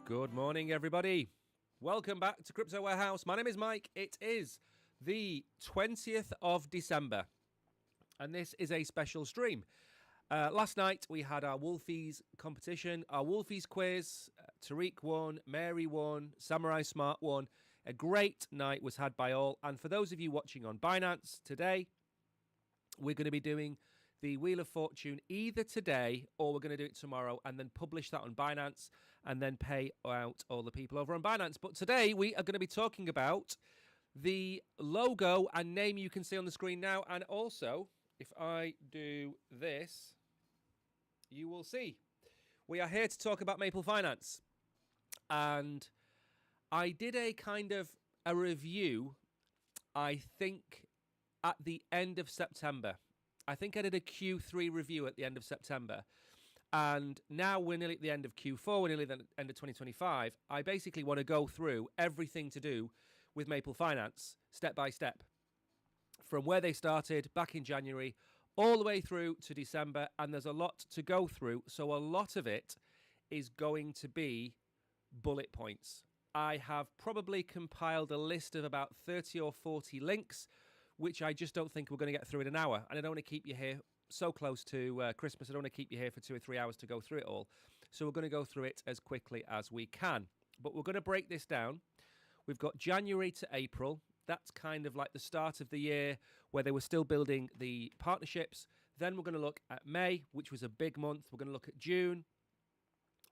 Good morning, everybody. Welcome back to Crypto Warehouse. My name is Mike. It is the 20th of December, and this is a special stream. Last night, we had our Wolfies competition, our Wolfies quiz. Tariq won, Mary won, Samurai Smart won. A great night was had by all. And for those of you watching on Binance today, we're going to be doing the Wheel of Fortune either today or we're going to do it tomorrow and then publish that on Binance and then pay out all the people over on Binance. But today we are going to be talking about the logo and name you can see on the screen now. And also, if I do this, you will see. We are here to talk about Maple Finance. And I did a kind of a review, I think, at the end of September. I think I did a Q3 review at the end of September. And now we're nearly at the end of Q4, we're nearly at the end of 2025. I basically want to go through everything to do with Maple Finance, step by step. From where they started back in January, all the way through to December. And there's a lot to go through. So a lot of it is going to be bullet points. I have probably compiled a list of about 30 or 40 links, which I just don't think we're going to get through in an hour. And I don't want to keep you here so close to Christmas. I don't want to keep you here for 2 or 3 hours to go through it all. So we're going to go through it as quickly as we can. But we're going to break this down. We've got January to April. That's kind of like the start of the year where they were still building the partnerships. Then we're going to look at May, which was a big month. We're going to look at June.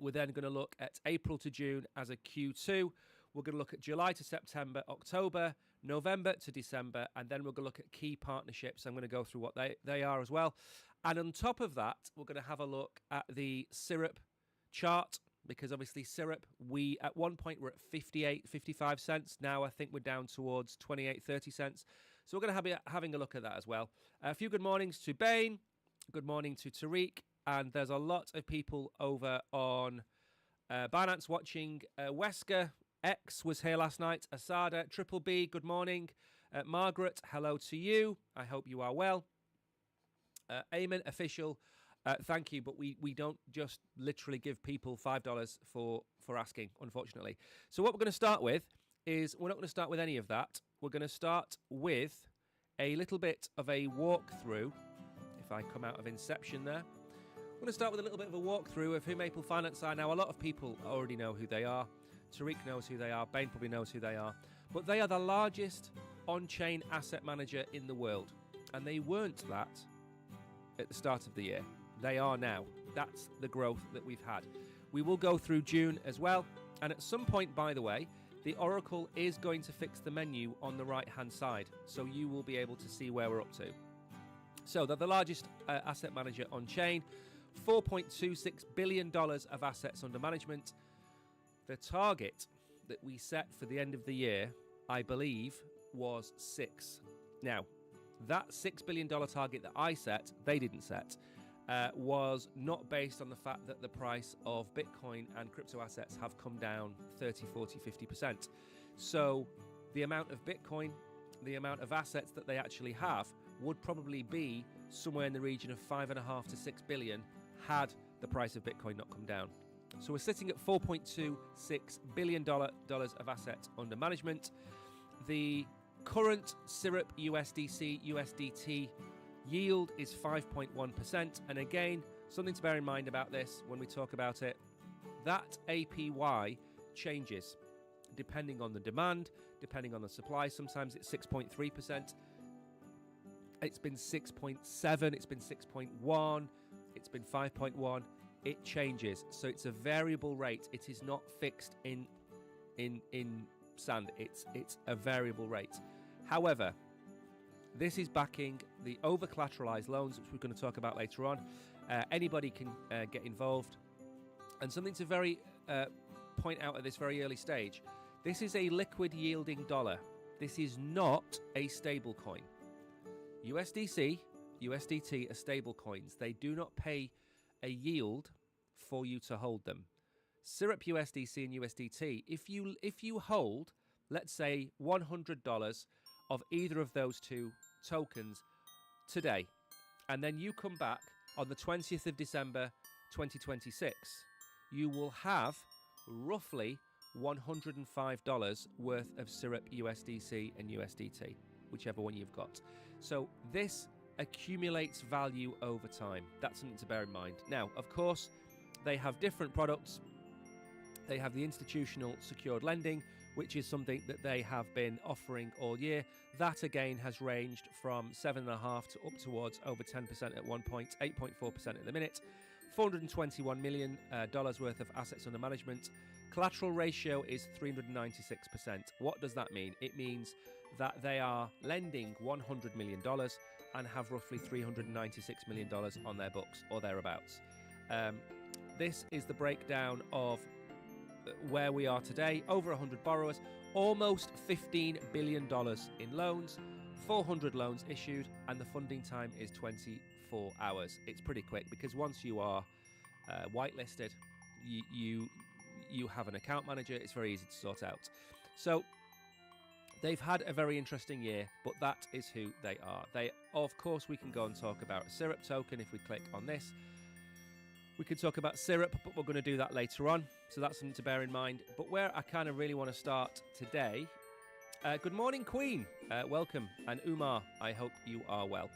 We're then going to look at April to June as a Q2. We're going to look at July to September, October, November to December, and then we're going to look at key partnerships. I'm going to go through what they are as well. And on top of that, we're going to have a look at the syrup chart, because obviously syrup, we at one point were at 58, 55 cents. Now I think we're down towards 28, 30 cents. So we're going to be having a look at that as well. A few good mornings to Bain. Good morning to Tariq. And there's a lot of people over on Binance watching. Wesker X was here last night. Asada, Triple B, good morning. Margaret, hello to you. I hope you are well. Eamon, official, thank you. But we don't just literally give people $5 for asking, unfortunately. So what we're going to start with is, we're not going to start with any of that. We're going to start with a little bit of a walkthrough. If I come out of Inception there. I'm going to start with a little bit of a walkthrough of who Maple Finance are. Now, a lot of people already know who they are. Tariq knows who they are. Bain probably knows who they are. But they are the largest on-chain asset manager in the world. And they weren't that at the start of the year. They are now. That's the growth that we've had. We will go through June as well. And at some point, by the way, the Oracle is going to fix the menu on the right-hand side. So you will be able to see where we're up to. So they're the largest asset manager on-chain. $4.26 billion of assets under management. The target that we set for the end of the year, I believe, was 6. Now, that $6 billion target that I set, they didn't set, was not based on the fact that the price of Bitcoin and crypto assets have come down 30, 40, 50%. So the amount of Bitcoin, the amount of assets that they actually have would probably be somewhere in the region of 5.5 to 6 billion had the price of Bitcoin not come down. So we're sitting at $4.26 billion of assets under management. The current Syrup USDC USDT yield is 5.1%. And again, something to bear in mind about this when we talk about it, that APY changes depending on the demand, depending on the supply. Sometimes it's 6.3%. It's been 6.7, it's been 6.1, it's been 5.1. It changes, so it's a variable rate. It is not fixed in sand. It's a variable rate. However, this is backing the over-collateralized loans, which we're going to talk about later on. Anybody can get involved. And something to point out at this very early stage, this is a liquid yielding dollar. This is not a stable coin. USDC, USDT are stable coins. They do not pay a yield for you to hold them. Syrup USDC and USDT, if you hold, let's say $100 of either of those two tokens today, and then you come back on the 20th of December 2026, you will have roughly $105 worth of Syrup USDC and USDT, whichever one you've got. So this accumulates value over time. That's something to bear in mind. Now, of course, they have different products. They have the institutional secured lending, which is something that they have been offering all year. That again has ranged from 7.5% to up towards over 10% at one point, 8.4% at the minute. $421 million worth of assets under management. Collateral ratio is 396%. What does that mean? It means that they are lending $100 million and have roughly $396 million on their books or thereabouts. This is the breakdown of where we are today. Over 100 borrowers, almost $15 billion in loans, 400 loans issued, and the funding time is 24 hours. It's pretty quick because once you are whitelisted, you have an account manager. It's very easy to sort out. So they've had a very interesting year, but that is who they are. Of course, we can go and talk about a Syrup token if we click on this. We could talk about Syrup, but we're going to do that later on. So that's something to bear in mind. But where I kind of really want to start today, good morning, Queen. Welcome. And Umar, I hope you are well.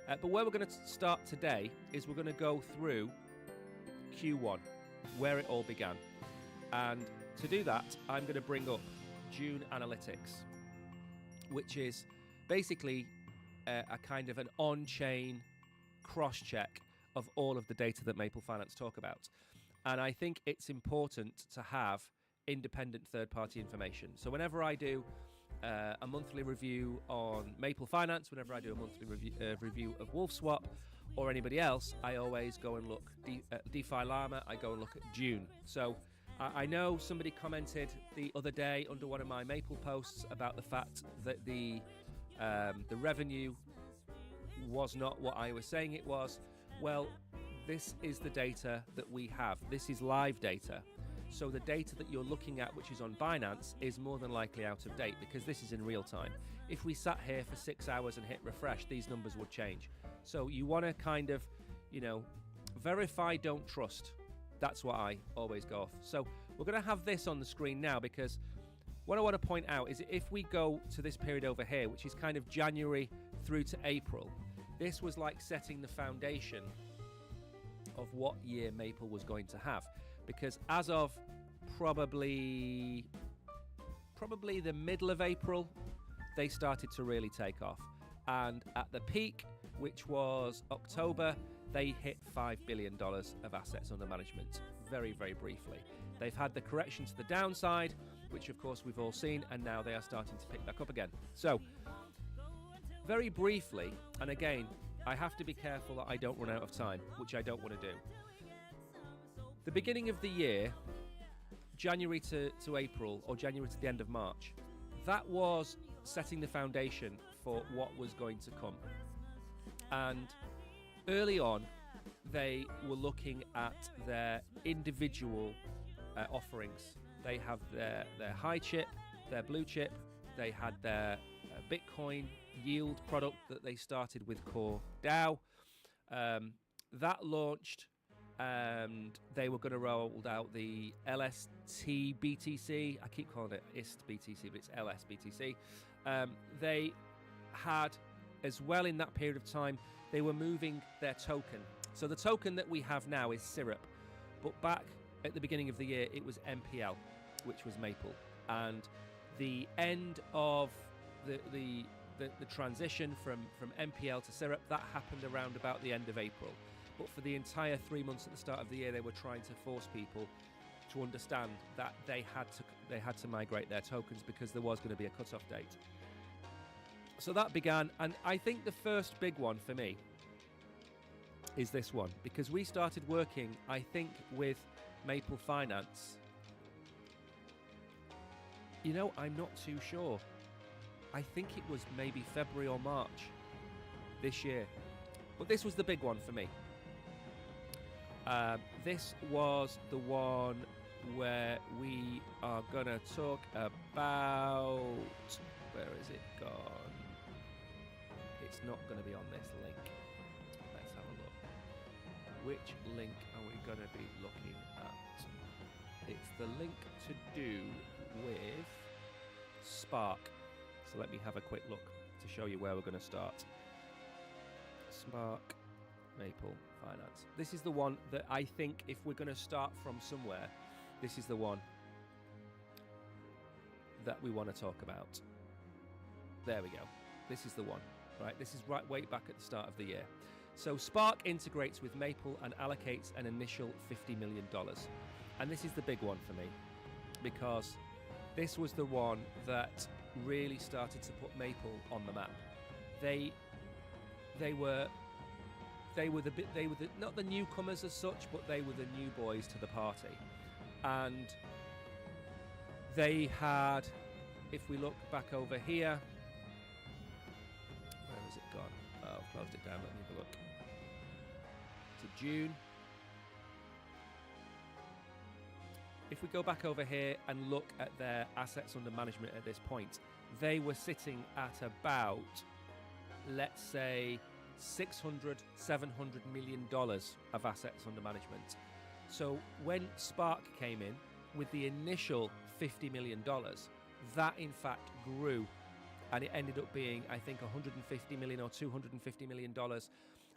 But where we're going to start today is we're going to go through Q1, where it all began. And to do that, I'm going to bring up June Analytics, which is basically a kind of an on-chain cross-check of all of the data that Maple Finance talk about. And I think it's important to have independent third-party information. So whenever I do a monthly review on Maple Finance, whenever I do a monthly review of WolfSwap or anybody else, I always go and look at DeFi Llama, I go and look at June. So I know somebody commented the other day under one of my Maple posts about the fact that the revenue was not what I was saying it was. Well, this is the data that we have. This is live data. So the data that you're looking at, which is on Binance, is more than likely out of date because this is in real time. If we sat here for 6 hours and hit refresh, these numbers would change. So you want to kind of, verify, don't trust. That's what I always go off. So we're going to have this on the screen now because what I want to point out is if we go to this period over here, which is kind of January through to April, this was like setting the foundation of what year Maple was going to have. Because as of probably the middle of April, they started to really take off. And at the peak, which was October, they hit $5 billion of assets under management very, very briefly. They've had the correction to the downside, which of course we've all seen, and now they are starting to pick back up again. So, very briefly, and again, I have to be careful that I don't run out of time, which I don't want to do. The beginning of the year, January to April, or January to the end of March, that was setting the foundation for what was going to come. And early on, they were looking at their individual offerings. They have their high chip, their blue chip, they had their Bitcoin yield product that they started with Core DAO. That launched, and they were going to roll out the LST BTC. I keep calling it IST BTC, but it's LS BTC. They had, as well in that period of time, they were moving their token. So the token that we have now is Syrup, but back at the beginning of the year, it was MPL, which was Maple. And the end of the the transition from MPL to syrup, that happened around about the end of April. But for the entire 3 months at the start of the year, they were trying to force people to understand that they had to migrate their tokens because there was going to be a cutoff date. So that began, and I think the first big one for me is this one, because we started working, I think, with Maple Finance. You know, I'm not too sure. I think it was maybe February or March this year. But this was the big one for me. This was the one where we are going to talk about... Where is it gone? It's not going to be on this link. Let's have a look. Which link are we going to be looking at? It's the link to do with Spark. So let me have a quick look to show you where we're going to start. Spark, Maple Finance. This is the one that I think, if we're going to start from somewhere, this is the one that we want to talk about. There we go. This is the one, right? This is right way back at the start of the year. So Spark integrates with Maple and allocates an initial $50 million. And this is the big one for me, because this was the one that really started to put Maple on the map. They were not the newcomers as such, but they were the new boys to the party. And they had, if we look back over here, where has it gone? Oh, I've closed it down. Let me have a look. To June. If we go back over here and look at their assets under management at this point, they were sitting at about, let's say, $600, $700 million of assets under management. So when Spark came in with the initial $50 million, that in fact grew, and it ended up being, I think, $150 million or $250 million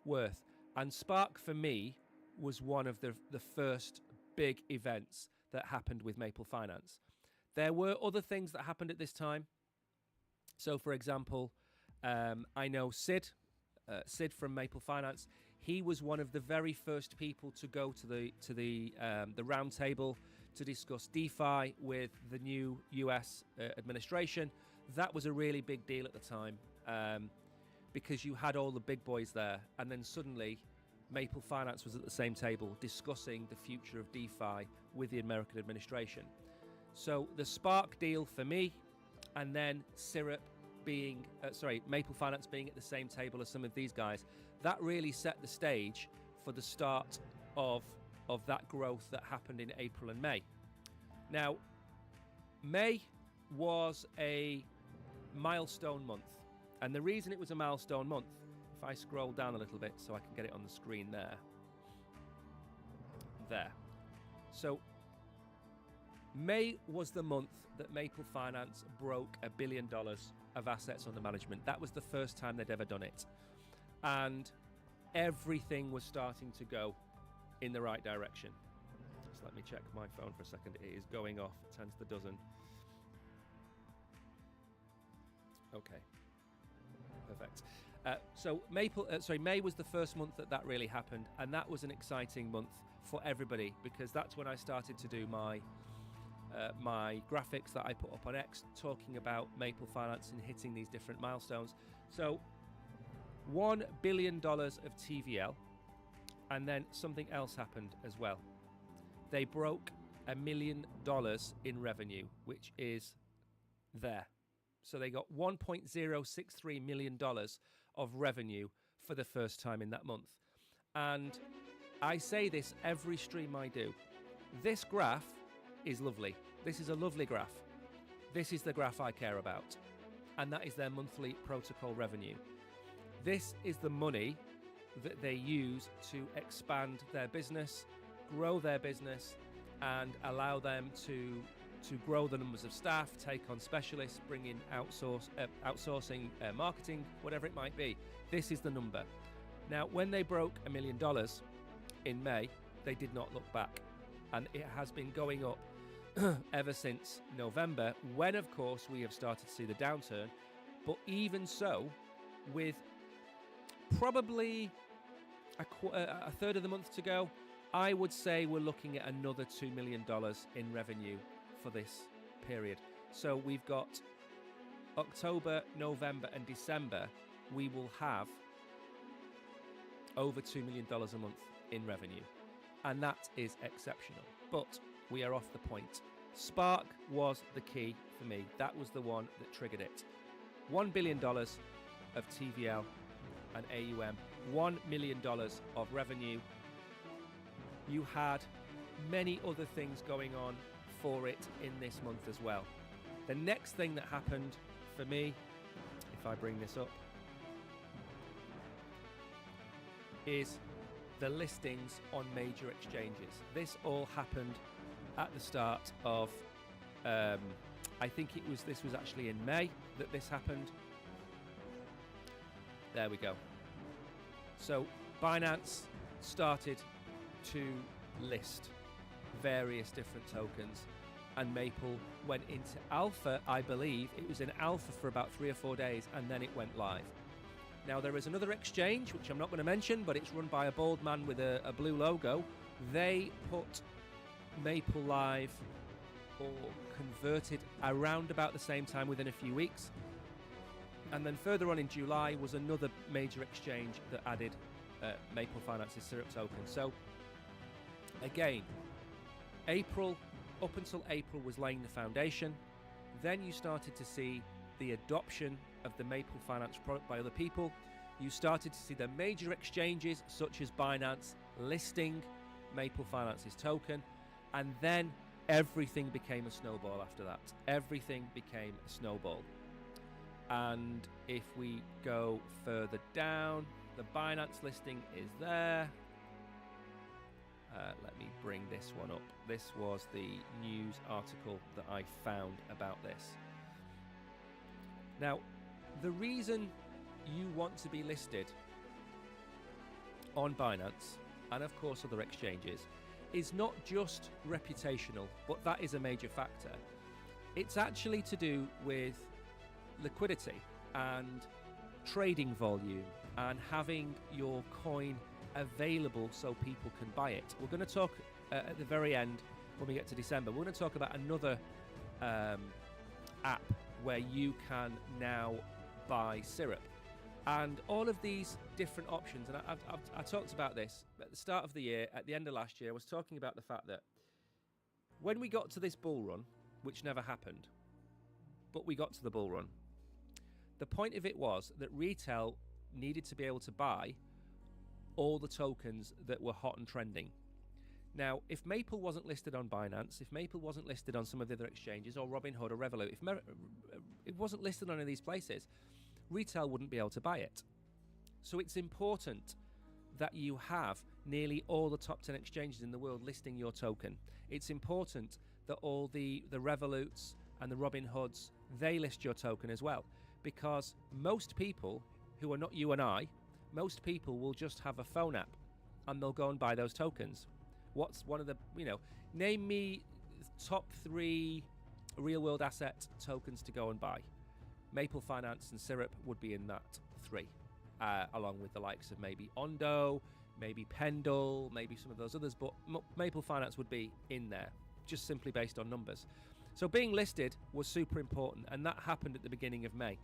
worth. And Spark, for me, was one of the first big events that happened with Maple Finance. There were other things that happened at this time. So, for example, I know Sid from Maple Finance. He was one of the very first people to go to the round table to discuss DeFi with the new US administration. That was a really big deal at the time, because you had all the big boys there, and then suddenly Maple Finance was at the same table discussing the future of DeFi with the American administration. So the Spark deal for me, and then Syrup being, Maple Finance being at the same table as some of these guys, that really set the stage for the start of that growth that happened in April and May. Now, May was a milestone month, and the reason it was a milestone month, if I scroll down a little bit so I can get it on the screen there. So May was the month that Maple Finance broke $1 billion of assets under management. That was the first time they'd ever done it. And everything was starting to go in the right direction. Just let me check my phone for a second. It is going off 10 to the dozen. Okay. Perfect. So May was the first month that really happened, and that was an exciting month for everybody, because that's when I started to do my graphics that I put up on X, talking about Maple Finance and hitting these different milestones. So $1 billion of TVL, and then something else happened as well. They broke $1 million in revenue, which is there. So they got $1.063 million of revenue for the first time in that month. And I say this every stream I do. This graph is lovely. This is a lovely graph. This is the graph I care about. And that is their monthly protocol revenue. This is the money that they use to expand their business, grow their business, and allow them to grow the numbers of staff, take on specialists, bring in outsourcing, marketing, whatever it might be. This is the number. Now, when they broke $1 million in May, they did not look back. And it has been going up ever since November, when, of course, we have started to see the downturn. But even so, with probably a third of the month to go, I would say we're looking at another $2 million in revenue for this period. So we've got October, November and December, we will have over $2 million a month in revenue. And that is exceptional. But we are off the point. Spark was the key for me. That was the one that triggered it. $1 billion of TVL and AUM, $1 million of revenue. You had many other things going on for it in this month as well. The next thing that happened for me, if I bring this up, is the listings on major exchanges. This all happened at the start of, I think this was actually in May that this happened. There we go. So Binance started to list various different tokens, and Maple went into alpha. I believe it was in alpha for about 3 or 4 days, and then it went live. Now there is another exchange which I'm not going to mention, but it's run by a bald man with a blue logo. They put Maple live or converted around about the same time, within a few weeks. And then further on in July was another major exchange that added Maple Finance's Syrup token. So again, up until April was laying the foundation. Then you started to see the adoption of the Maple Finance product by other people. You started to see the major exchanges such as Binance listing Maple Finance's token, and then everything became a snowball after that. Everything became a snowball. And if we go further down, the Binance listing is there. Let me bring this one up. This was the news article that I found about this. Now, the reason you want to be listed on Binance, and of course other exchanges, is not just reputational, but that is a major factor. It's actually to do with liquidity and trading volume and having your coin available so people can buy it. We're going to talk at the very end, when we get to December, we're going to talk about another app where you can now buy Syrup. And all of these different options, and I talked about this at the start of the year, at the end of last year. I was talking about the fact that when we got to this bull run, which never happened, but we got to the bull run, the point of it was that retail needed to be able to buy all the tokens that were hot and trending. Now, if Maple wasn't listed on Binance, if Maple wasn't listed on some of the other exchanges, or Robinhood or Revolut, if it wasn't listed on any of these places, retail wouldn't be able to buy it. So it's important that you have nearly all the top 10 exchanges in the world listing your token. It's important that all the Revoluts and the Robinhoods, they list your token as well. Because most people who are not you and I, most people will just have a phone app and they'll go and buy those tokens. What's one of the, name me top 3 real world asset tokens to go and buy. Maple Finance and Syrup would be in that 3, along with the likes of maybe Ondo, maybe Pendle, maybe some of those others, but Maple Finance would be in there, just simply based on numbers. So being listed was super important, and that happened at the beginning of May.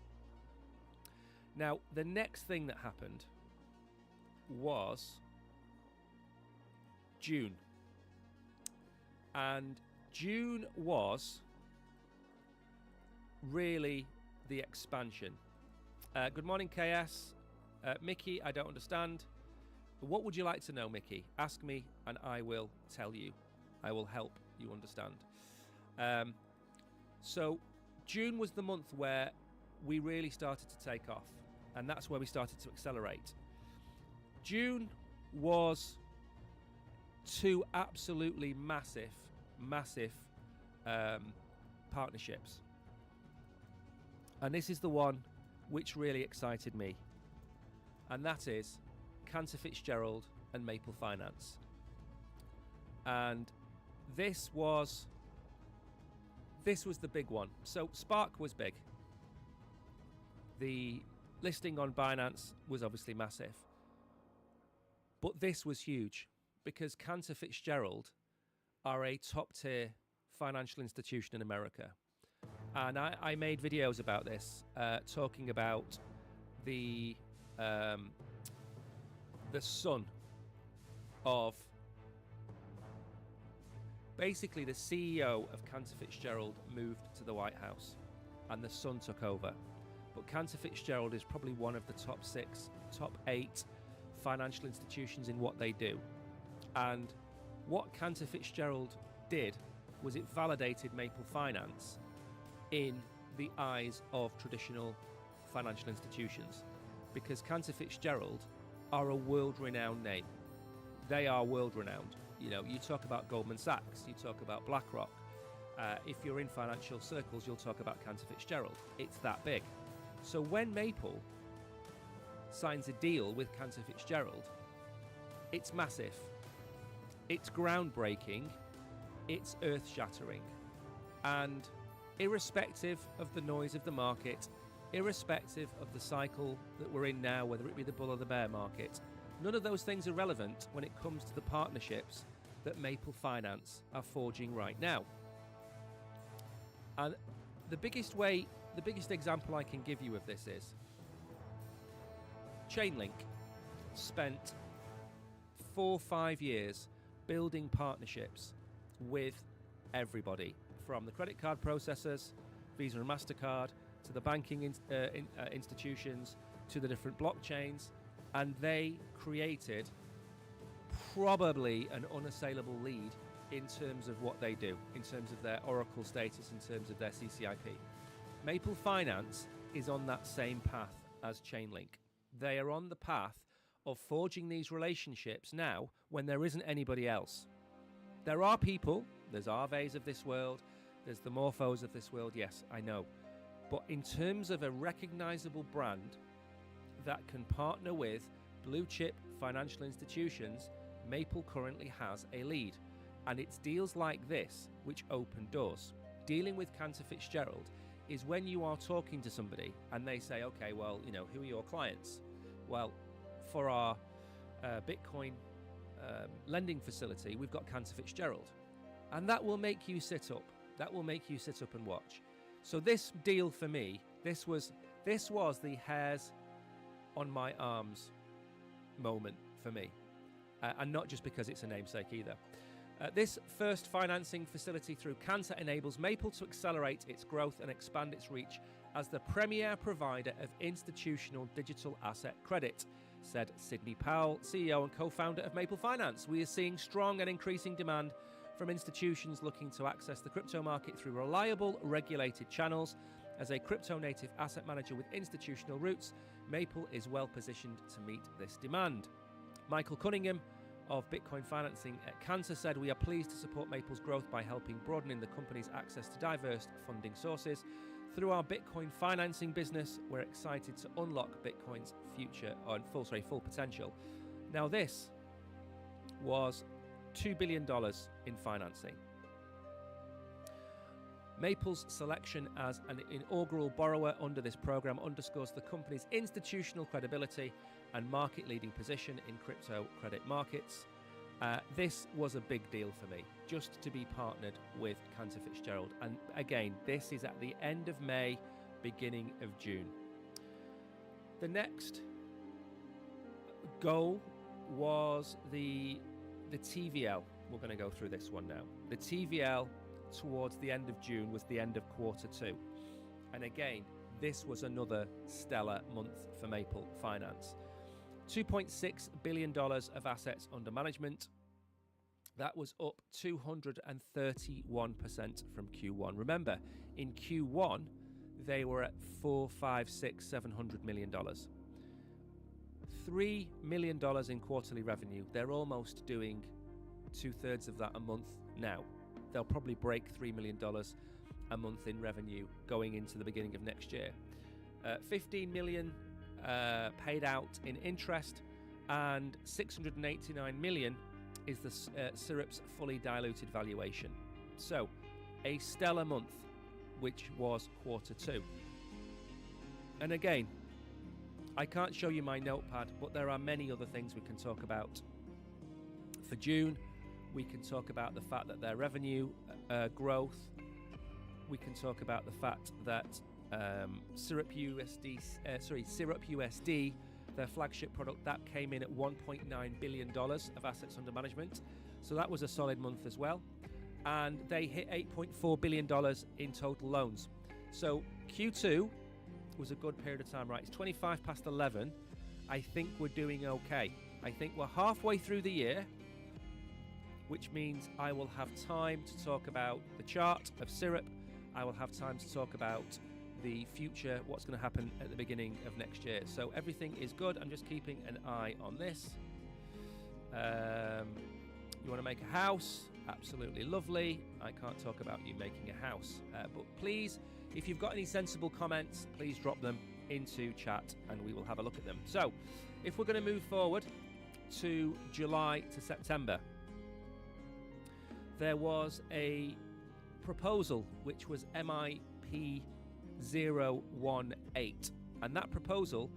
Now, the next thing that happened was June. And June was really the expansion. Good morning, KS. Mickey, I don't understand. What would you like to know, Mickey? Ask me and I will tell you. I will help you understand. So June was the month where we really started to take off, and that's where we started to accelerate. June was 2 absolutely massive partnerships. And this is the one which really excited me. And that is Cantor Fitzgerald and Maple Finance. And this was the big one. So Spark was big. The listing on Binance was obviously massive. But this was huge because Cantor Fitzgerald are a top-tier financial institution in America. And I made videos about this, talking about the son of... Basically, the CEO of Cantor Fitzgerald moved to the White House and the son took over. But Cantor Fitzgerald is probably one of the top 6, top 8 financial institutions in what they do. And what Cantor Fitzgerald did was it validated Maple Finance in the eyes of traditional financial institutions, because Cantor Fitzgerald are a world-renowned name. They are world-renowned. You know, you talk about Goldman Sachs, you talk about BlackRock. If you're in financial circles, you'll talk about Cantor Fitzgerald. It's that big. So when Maple signs a deal with Cantor Fitzgerald, it's massive. It's groundbreaking. It's earth-shattering. And irrespective of the noise of the market, irrespective of the cycle that we're in now, whether it be the bull or the bear market, none of those things are relevant when it comes to the partnerships that Maple Finance are forging right now. And the biggest example I can give you of this is Chainlink spent 4 or 5 years building partnerships with everybody, from the credit card processors, Visa and MasterCard, to the banking institutions, to the different blockchains, and they created probably an unassailable lead in terms of what they do, in terms of their Oracle status, in terms of their CCIP. Maple Finance is on that same path as Chainlink. They are on the path of forging these relationships now when there isn't anybody else. There are people, there's Arves of this world, there's the Morphos of this world, yes, I know. But in terms of a recognizable brand that can partner with blue chip financial institutions, Maple currently has a lead. And it's deals like this which open doors. Dealing with Cantor Fitzgerald is when you are talking to somebody and they say, okay, well, you know, who are your clients? Well, for our Bitcoin lending facility, we've got Cantor Fitzgerald. And that will make you sit up. That will make you sit up and watch. So this deal for me, this was the hairs on my arms moment for me. And not just because it's a namesake either. This first financing facility through Cantor enables Maple to accelerate its growth and expand its reach as the premier provider of institutional digital asset credit, said Sidney Powell, CEO and co-founder of Maple Finance. We are seeing strong and increasing demand from institutions looking to access the crypto market through reliable, regulated channels. As a crypto-native asset manager with institutional roots, Maple is well positioned to meet this demand. Michael Cunningham of Bitcoin Financing at Cantor said, we are pleased to support Maple's growth by helping broadening the company's access to diverse funding sources. Through our Bitcoin financing business, we're excited to unlock Bitcoin's future on full potential. Now this was $2 billion in financing. Maple's selection as an inaugural borrower under this program underscores the company's institutional credibility and market-leading position in crypto credit markets. This was a big deal for me, just to be partnered with Cantor Fitzgerald. And again, this is at the end of May, beginning of June. The next goal was the TVL. We're going to go through this one now. The TVL towards the end of June was the end of Q2. And again, this was another stellar month for Maple Finance. $2.6 billion of assets under management. That was up 231% from Q1. Remember, in Q1, they were at $700 million. $3 million in quarterly revenue. They're almost doing 2/3 of that a month now. They'll probably break $3 million a month in revenue going into the beginning of next year. 15 million paid out in interest, and 689 million is the Syrup's fully diluted valuation. So, a stellar month, which was Q2. And again, I can't show you my notepad, but there are many other things we can talk about. For June, we can talk about the fact that their revenue growth. We can talk about the fact that Syrup USD, their flagship product, that came in at $1.9 billion of assets under management. So that was a solid month as well. And they hit $8.4 billion in total loans. So Q2 was a good period of time, right? It's 25 past 11. I think we're doing okay. I think we're halfway through the year, which means I will have time to talk about the chart of Syrup. I will have time to talk about the future, what's going to happen at the beginning of next year. So everything is good. I'm just keeping an eye on this. You want to make a house? Absolutely lovely. I can't talk about you making a house. But please, if you've got any sensible comments, please drop them into chat and we will have a look at them. So if we're going to move forward to July to September, there was a proposal which was MIP 018, and that proposal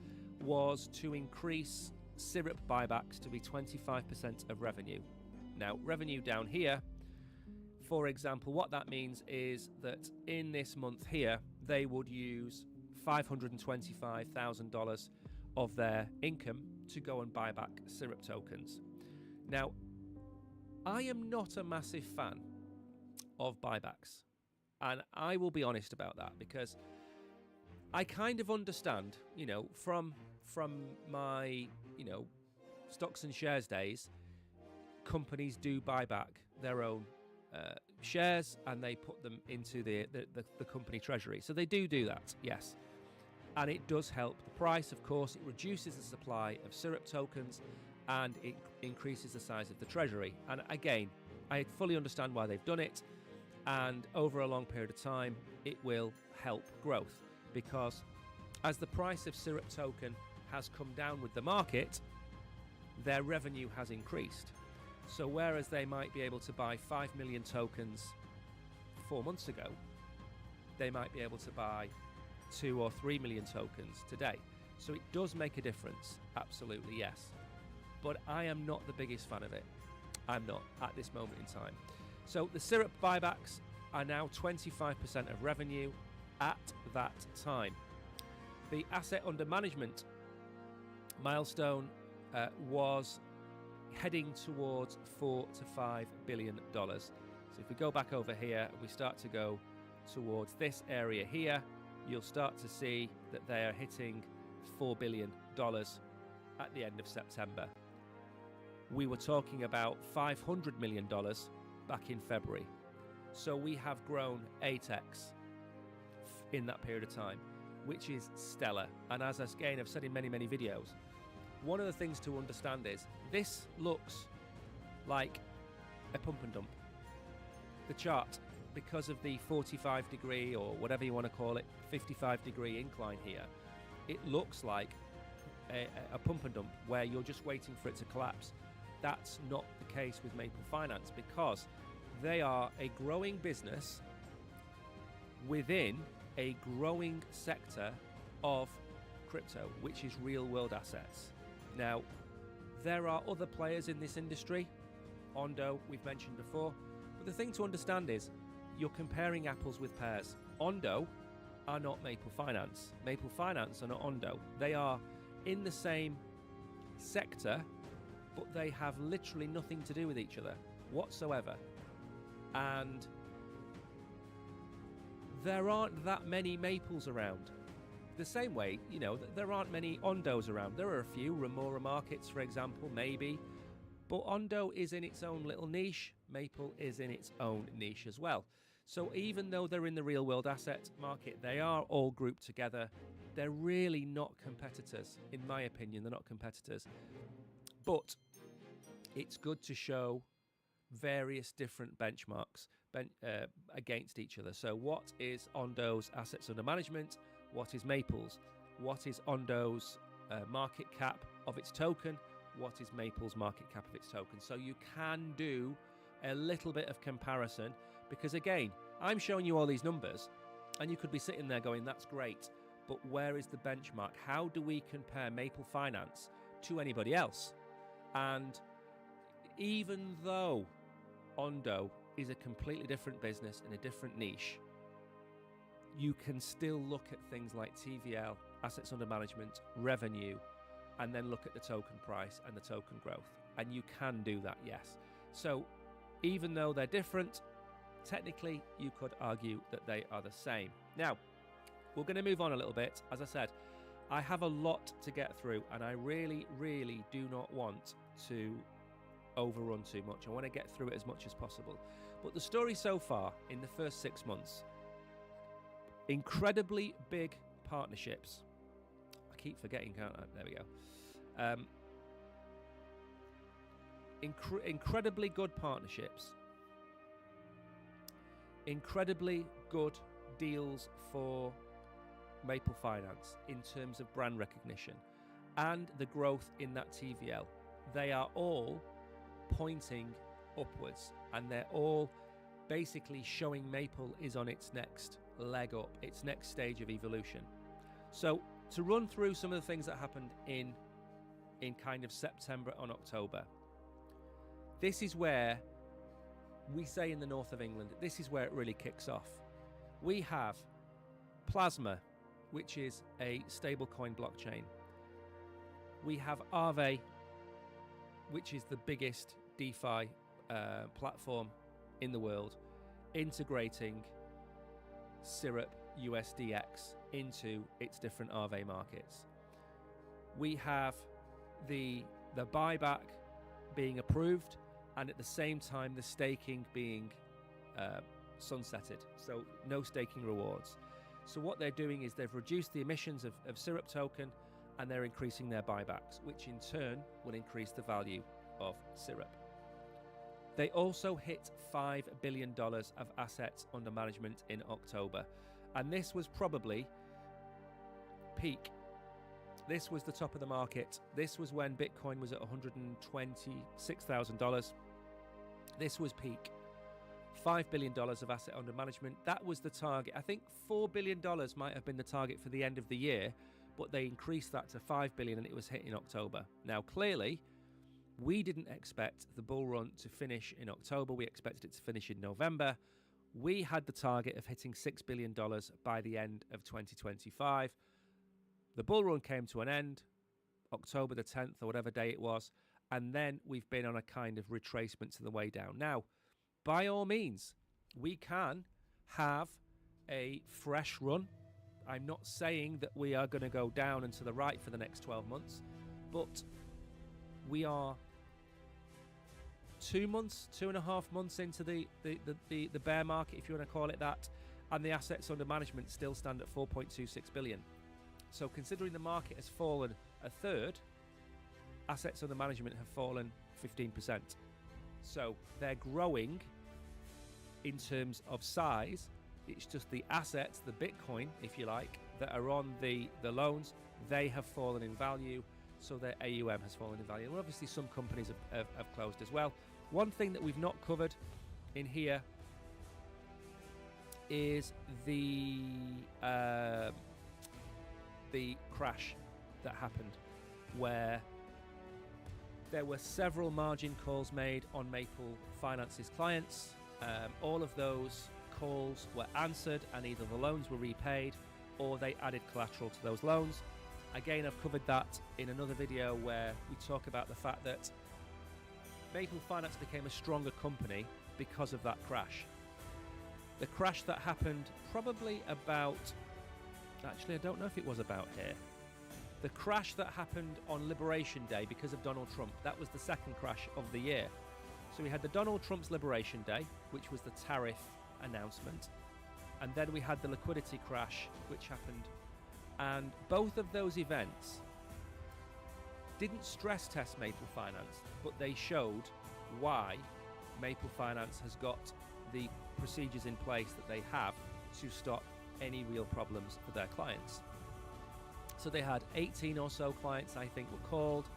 was to increase Syrup buybacks to be 25% of revenue. Now, revenue down here, for example, what that means is that in this month here, they would use $525,000 of their income to go and buy back Syrup tokens. Now, I am not a massive fan of buybacks, and I will be honest about that, because I kind of understand, from my, stocks and shares days, companies do buy back their own shares and they put them into the company treasury. So they do that, yes. And it does help the price, of course. It reduces the supply of Syrup tokens and it increases the size of the treasury. And again, I fully understand why they've done it. And over a long period of time, it will help growth, because as the price of Syrup token has come down with the market, their revenue has increased. So whereas they might be able to buy 5 million tokens 4 months ago, they might be able to buy 2 or 3 million tokens today. So it does make a difference, absolutely yes. But I am not the biggest fan of it. I'm not at this moment in time. So the Syrup buybacks are now 25% of revenue at that time. The asset under management milestone was heading towards $4 to $5 billion. So if we go back over here and we start to go towards this area here, you'll start to see that they are hitting $4 billion at the end of September. We were talking about $500 million back in February. So we have grown 8x in that period of time, which is stellar. And as again, I've said in many, many videos, one of the things to understand is this looks like a pump and dump. The chart, because of the 45-degree or whatever you want to call it, 55-degree incline here, it looks like a pump and dump where you're just waiting for it to collapse. That's not the case with Maple Finance, because they are a growing business within a growing sector of crypto, which is real-world assets. Now, there are other players in this industry. Ondo, we've mentioned before. But the thing to understand is you're comparing apples with pears. Ondo are not Maple Finance. Maple Finance are not Ondo. They are in the same sector, but they have literally nothing to do with each other whatsoever. And there aren't that many Maples around. The same way, there aren't many Ondos around. There are a few, Remora Markets, for example, maybe. But Ondo is in its own little niche. Maple is in its own niche as well. So even though they're in the real world asset market, they are all grouped together. They're really not competitors. In my opinion, they're not competitors. But it's good to show various different benchmarks against each other. So what is Ondo's assets under management? What is Maple's? What is Ondo's market cap of its token? What is Maple's market cap of its token? So you can do a little bit of comparison, because again, I'm showing you all these numbers and you could be sitting there going, that's great. but where is the benchmark? How do we compare Maple Finance to anybody else? And even though Ondo is a completely different business in a different niche, you can still look at things like TVL, assets under management, revenue, and then look at the token price and the token growth. And you can do that, yes. So even though they're different, technically you could argue that they are the same. Now, we're going to move on a little bit. As I said, I have a lot to get through, and I really, really do not want to overrun too much. I want to get through it as much as possible. But the story so far in the first 6 months, incredibly big partnerships. I keep forgetting, can't I? There we go. Incredibly good partnerships. Incredibly good deals for Maple Finance in terms of brand recognition and the growth in that TVL. They are all pointing upwards, and they're all basically showing Maple is on its next leg up, its next stage of evolution. So to run through some of the things that happened in kind of September and October, this is where we say in the north of England, this is where it really kicks off. We have Plasma, which is a stablecoin blockchain. We have Aave, which is the biggest DeFi platform in the world, integrating Syrup USDX into its different Aave markets. We have the buyback being approved, and at the same time the staking being sunsetted, so no staking rewards. So what they're doing is they've reduced the emissions of Syrup token, and they're increasing their buybacks, which in turn will increase the value of Syrup. They also hit $5 billion of assets under management in October, and this was probably peak. This was the top of the market. This was when Bitcoin was at $126,000. This was peak. $5 billion of asset under management. That was the target. I think $4 billion might have been the target for the end of the year, but they increased that to $5 billion, and it was hit in October. Now, clearly, we didn't expect the bull run to finish in October. We expected it to finish in November. We had the target of hitting $6 billion by the end of 2025. The bull run came to an end, October the 10th or whatever day it was, and then we've been on a kind of retracement to the way down. Now, by all means, we can have a fresh run. I'm not saying that we are going to go down and to the right for the next 12 months, but we are 2.5 months into the bear market, if you want to call it that, and the assets under management still stand at 4.26 billion. So considering the market has fallen a third, assets under management have fallen 15%. So they're growing in terms of size. It's just the assets, the Bitcoin, if you like, that are on the loans, they have fallen in value. So their AUM has fallen in value. And obviously some companies have closed as well. One thing that we've not covered in here is the crash that happened, where there were several margin calls made on Maple Finance's clients. All of those calls were answered, and either the loans were repaid or they added collateral to those loans. Again, I've covered that in another video where we talk about the fact that Maple Finance became a stronger company because of that crash. The crash that happened probably about, actually I don't know if it was about here, the crash that happened on Liberation Day because of Donald Trump, that was the second crash of the year. So we had the Donald Trump's Liberation Day, which was the tariff announcement, and then we had the liquidity crash, which happened. And both of those events didn't stress test Maple Finance, but they showed why Maple Finance has got the procedures in place that they have to stop any real problems for their clients. So they had 18 or so clients, I think, were called.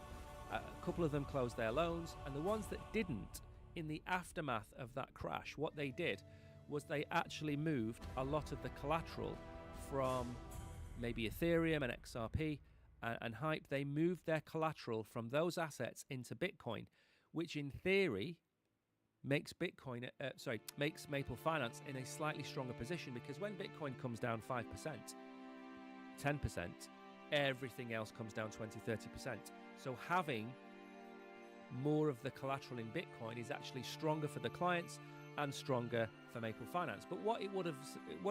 A couple of them closed their loans, and the ones that didn't, in the aftermath of that crash, what they did was they actually moved a lot of the collateral from maybe Ethereum and XRP and Hype, they moved their collateral from those assets into Bitcoin, which in theory makes makes Maple Finance in a slightly stronger position, because when Bitcoin comes down 5%, 10%, everything else comes down 20, 30%. So having more of the collateral in Bitcoin is actually stronger for the clients and stronger for Maple Finance. But what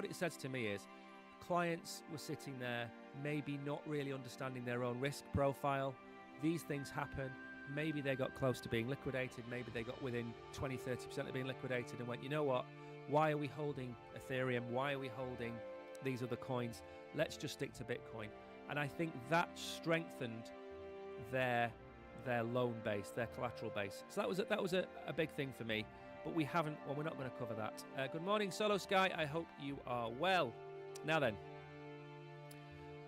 it says to me is clients were sitting there, maybe not really understanding their own risk profile. These things happen. Maybe they got close to being liquidated. Maybe they got within 20, 30% of being liquidated and went, you know what? Why are we holding Ethereum? Why are we holding these other coins? Let's just stick to Bitcoin. And I think that strengthened their loan base, their collateral base. So that was a big thing for me. But we're not going to cover that. Good morning, Solo Sky. I hope you are well. Now then,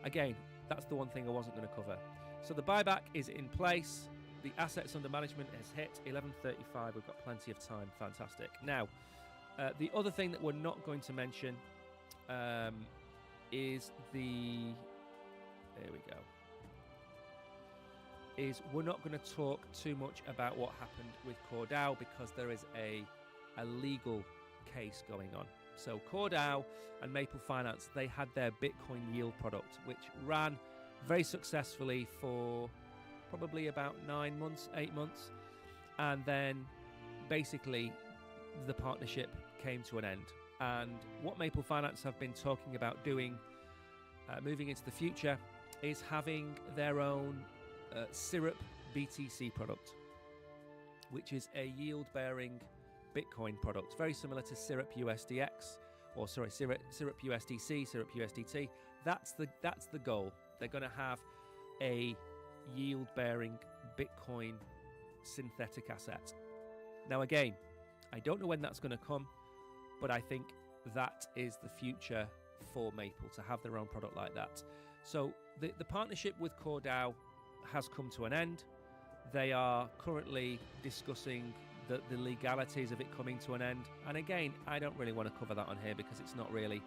again, that's the one thing I wasn't going to cover. So the buyback is in place. The assets under management has hit 11:35. We've got plenty of time. Fantastic. Now, the other thing that we're not going to mention is we're not going to talk too much about what happened with CoreDAO, because there is a legal case going on. So CoreDAO and Maple Finance, they had their Bitcoin yield product, which ran very successfully for probably about 8 months. And then basically the partnership came to an end. And what Maple Finance have been talking about doing, moving into the future, is having their own Syrup BTC product, which is a yield-bearing Bitcoin product, very similar to Syrup USDX, or sorry, Syrup USDC, Syrup USDT. That's the goal. They're going to have a yield-bearing Bitcoin synthetic asset. Now, again, I don't know when that's going to come, but I think that is the future for Maple, to have their own product like that. So the partnership with CoreDAO has come to an end. They are currently discussing the legalities of it coming to an end. And again, I don't really want to cover that on here because it's not really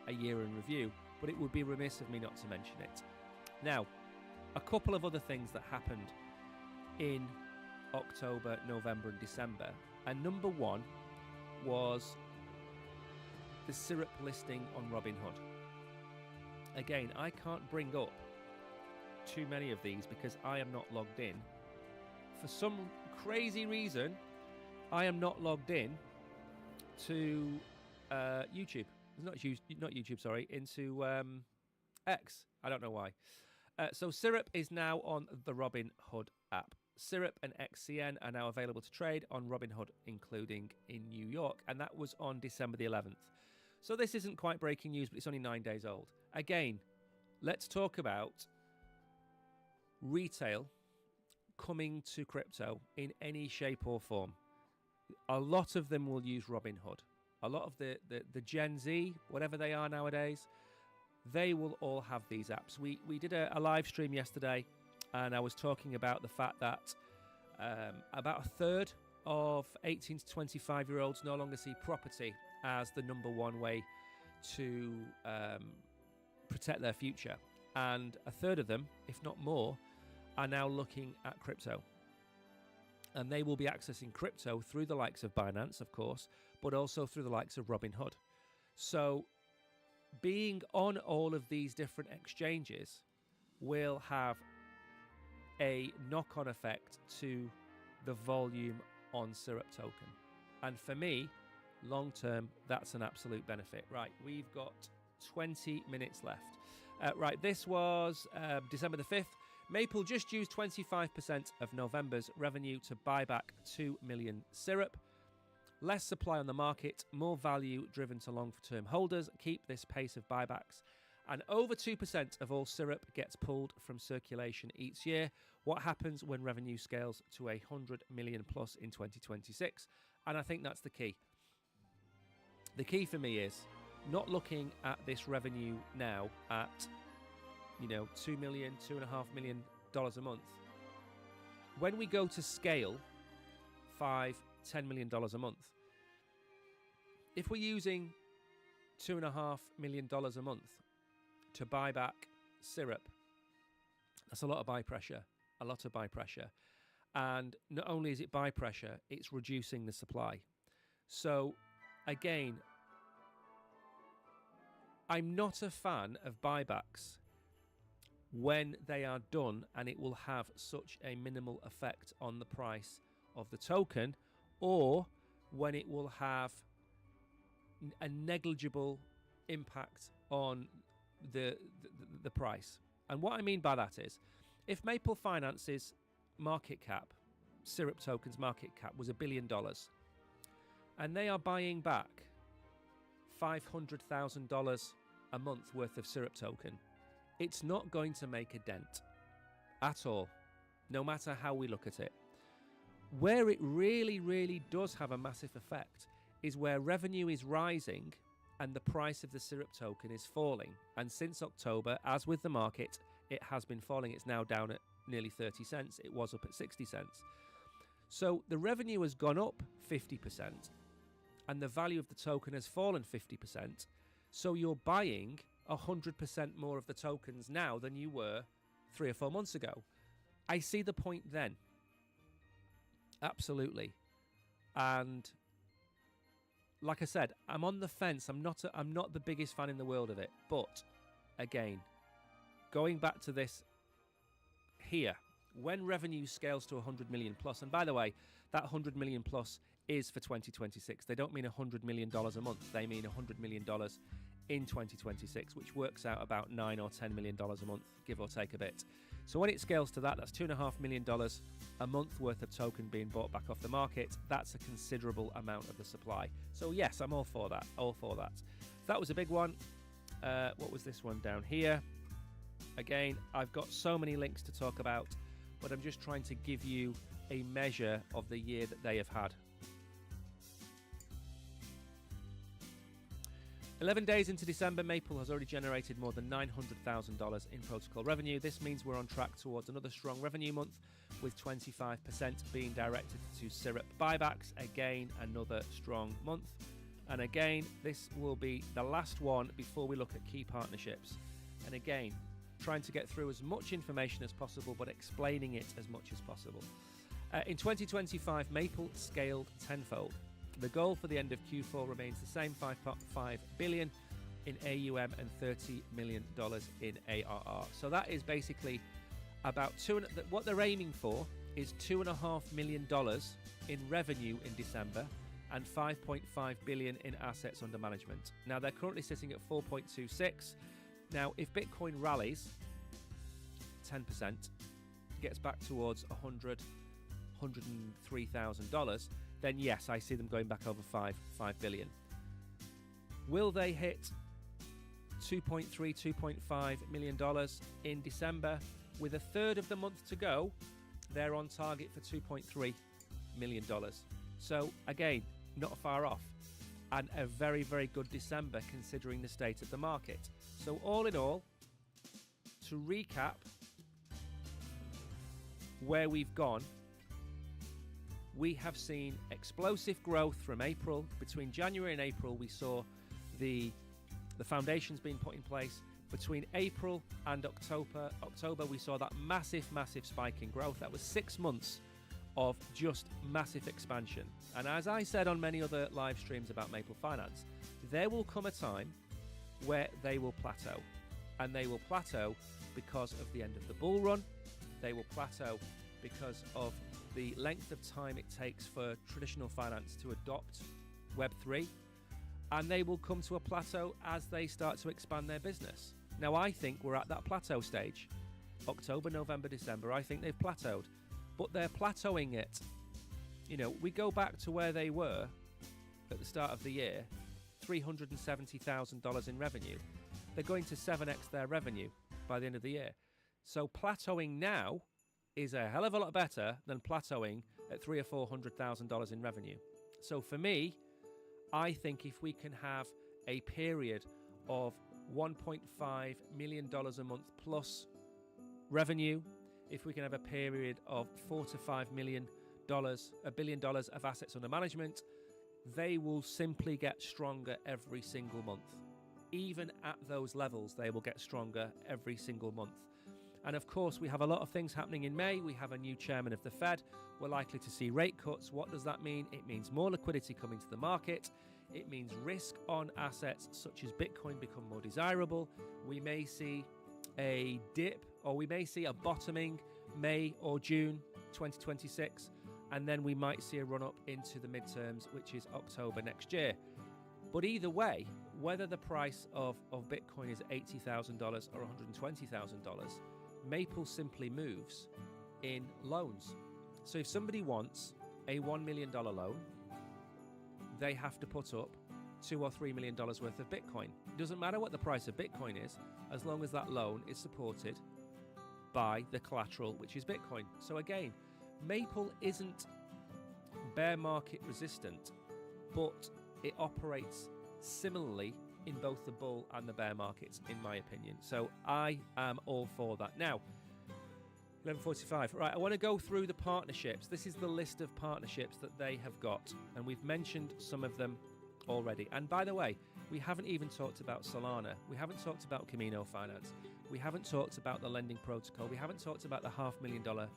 a year in review, but it would be remiss of me not to mention it. Now, a couple of other things that happened in October, November and December. And number one was the Syrup listing on Robinhood. Again, I can't bring up too many of these because I am not logged in. For some crazy reason, I am not logged in to YouTube. Not YouTube, sorry, into X. I don't know why. So Syrup is now on the Robinhood app. Syrup and XCN are now available to trade on Robinhood, including in New York, and that was on December the 11th. So this isn't quite breaking news, but it's only 9 days old. Again, let's talk about retail coming to crypto in any shape or form. A lot of them will use Robinhood. A lot of the Gen Z, whatever they are nowadays, they will all have these apps. We did a live stream yesterday, and I was talking about the fact that about a third of 18 to 25-year-olds no longer see property as the number one way to protect their future. And a third of them, if not more, are now looking at crypto. And they will be accessing crypto through the likes of Binance, of course, but also through the likes of Robinhood. So being on all of these different exchanges will have a knock-on effect to the volume on Syrup token. And for me, long-term, that's an absolute benefit. Right, we've got 20 minutes left. Right, this was December the 5th. Maple just used 25% of November's revenue to buy back 2 million Syrup. Less supply on the market, more value driven to long-term holders. Keep this pace of buybacks. And over 2% of all Syrup gets pulled from circulation each year. What happens when revenue scales to 100 million plus in 2026? And I think that's the key. The key for me is not looking at this revenue now at, $2 million, $2.5 million a month. When we go to scale $5, $10 million a month, if we're using $2.5 million a month to buy back syrup. That's a lot of buy pressure, a lot of buy pressure. And not only is it buy pressure, it's reducing the supply. So again, I'm not a fan of buybacks when they are done and it will have such a minimal effect on the price of the token, or when it will have a negligible impact on the price. And what I mean by that is, if Maple Finance's market cap, syrup tokens market cap, was $1 billion, and they are buying back $500,000 a month worth of syrup token, it's not going to make a dent at all, no matter how we look at it. Where it really, really does have a massive effect is where revenue is rising and the price of the syrup token is falling. And since October, as with the market, it has been falling. It's now down at nearly 30 cents. It was up at 60 cents. So the revenue has gone up 50% and the value of the token has fallen 50%. So you're buying 100% more of the tokens now than you were 3 or 4 months ago. I see the point then. Absolutely. And like I said, I'm on the fence. I'm not the biggest fan in the world of it. But again, going back to this here, when revenue scales to 100 million plus, and by the way, that 100 million plus is for 2026. They don't mean $100 million a month. They mean $100 million in 2026, which works out about $9 or $10 million a month, give or take a bit. So when it scales to that, that's $2.5 million a month worth of token being bought back off the market. That's a considerable amount of the supply. So yes, I'm all for that. All for that. That was a big one. What was this one down here? Again, I've got so many links to talk about, but I'm just trying to give you a measure of the year that they have had. 11 days into December, Maple has already generated more than $900,000 in protocol revenue. This means we're on track towards another strong revenue month, with 25% being directed to syrup buybacks. Again, another strong month. And again, this will be the last one before we look at key partnerships. And again, trying to get through as much information as possible, but explaining it as much as possible. In 2025, Maple scaled tenfold. The goal for the end of Q4 remains the same, 5.5 billion in AUM and $30 million in ARR. So that is basically about what they're aiming for is $2.5 million in revenue in December and 5.5 billion in assets under management. Now they're currently sitting at 4.26. Now if Bitcoin rallies 10%, gets back towards $103,000, then yes, I see them going back over 5 billion. Will they hit $2.5 million in December? With a third of the month to go, they're on target for $2.3 million. So again, not far off, and a very, very good December considering the state of the market. So all in all, to recap where we've gone, we have seen explosive growth from April. Between January and April, we saw the foundations being put in place. Between April and October, we saw that massive spike in growth. That was 6 months of just massive expansion. And as I said on many other live streams about Maple Finance, there will come a time where they will plateau. And they will plateau because of the end of the bull run. They will plateau because of the length of time it takes for traditional finance to adopt Web3, and they will come to a plateau as they start to expand their business. Now, I think we're at that plateau stage. October, November, December, I think they've plateaued, but they're plateauing it. You know, we go back to where they were at the start of the year, $370,000 in revenue. They're going to 7x their revenue by the end of the year. So plateauing now is a hell of a lot better than plateauing at $300,000 or $400,000 in revenue. So for me, I think if we can have a period of $1.5 million a month plus revenue, if we can have a period of $4 to $5 million, $1 billion of assets under management, they will simply get stronger every single month. even at those levels, they will get stronger every single month. And of course, we have a lot of things happening in May. We have a new chairman of the Fed. We're likely to see rate cuts. What does that mean? It means more liquidity coming to the market. It means risk on assets such as Bitcoin become more desirable. We may see a dip, or we may see a bottoming May or June 2026, and then we might see a run up into the midterms, which is October next year. But either way, whether the price of Bitcoin is $80,000 or $120,000, Maple simply moves in loans. So if somebody wants a $1 million loan, they have to put up $2 or $3 million worth of Bitcoin. It doesn't matter what the price of Bitcoin is, as long as that loan is supported by the collateral, which is Bitcoin. So again, Maple isn't bear market resistant, but it operates similarly in both the bull and the bear markets, in my opinion. So I am all for that. Now, 11:45. Right, I want to go through the partnerships. This is the list of partnerships that they have got, and we've mentioned some of them already. And by the way, we haven't even talked about Solana. We haven't talked about Camino Finance. We haven't talked about the lending protocol. We haven't talked about the $500,000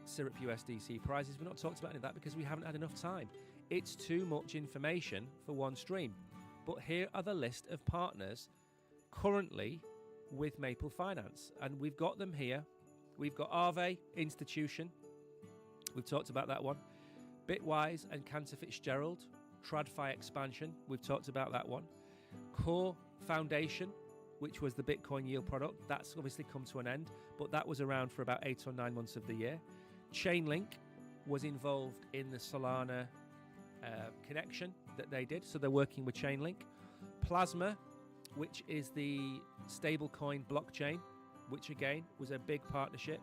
Syrup USDC prizes. We've not talked about any of that because we haven't had enough time. It's too much information for one stream. But here are the list of partners currently with Maple Finance. And we've got them here. We've got Aave Institution. We've talked about that one. Bitwise and Cantor Fitzgerald. TradFi Expansion. We've talked about that one. Core Foundation, which was the Bitcoin yield product. That's obviously come to an end, but that was around for about 8 or 9 months of the year. Chainlink was involved in the Solana connection that they did, so they're working with Chainlink. Plasma, which is the stablecoin blockchain, which again was a big partnership.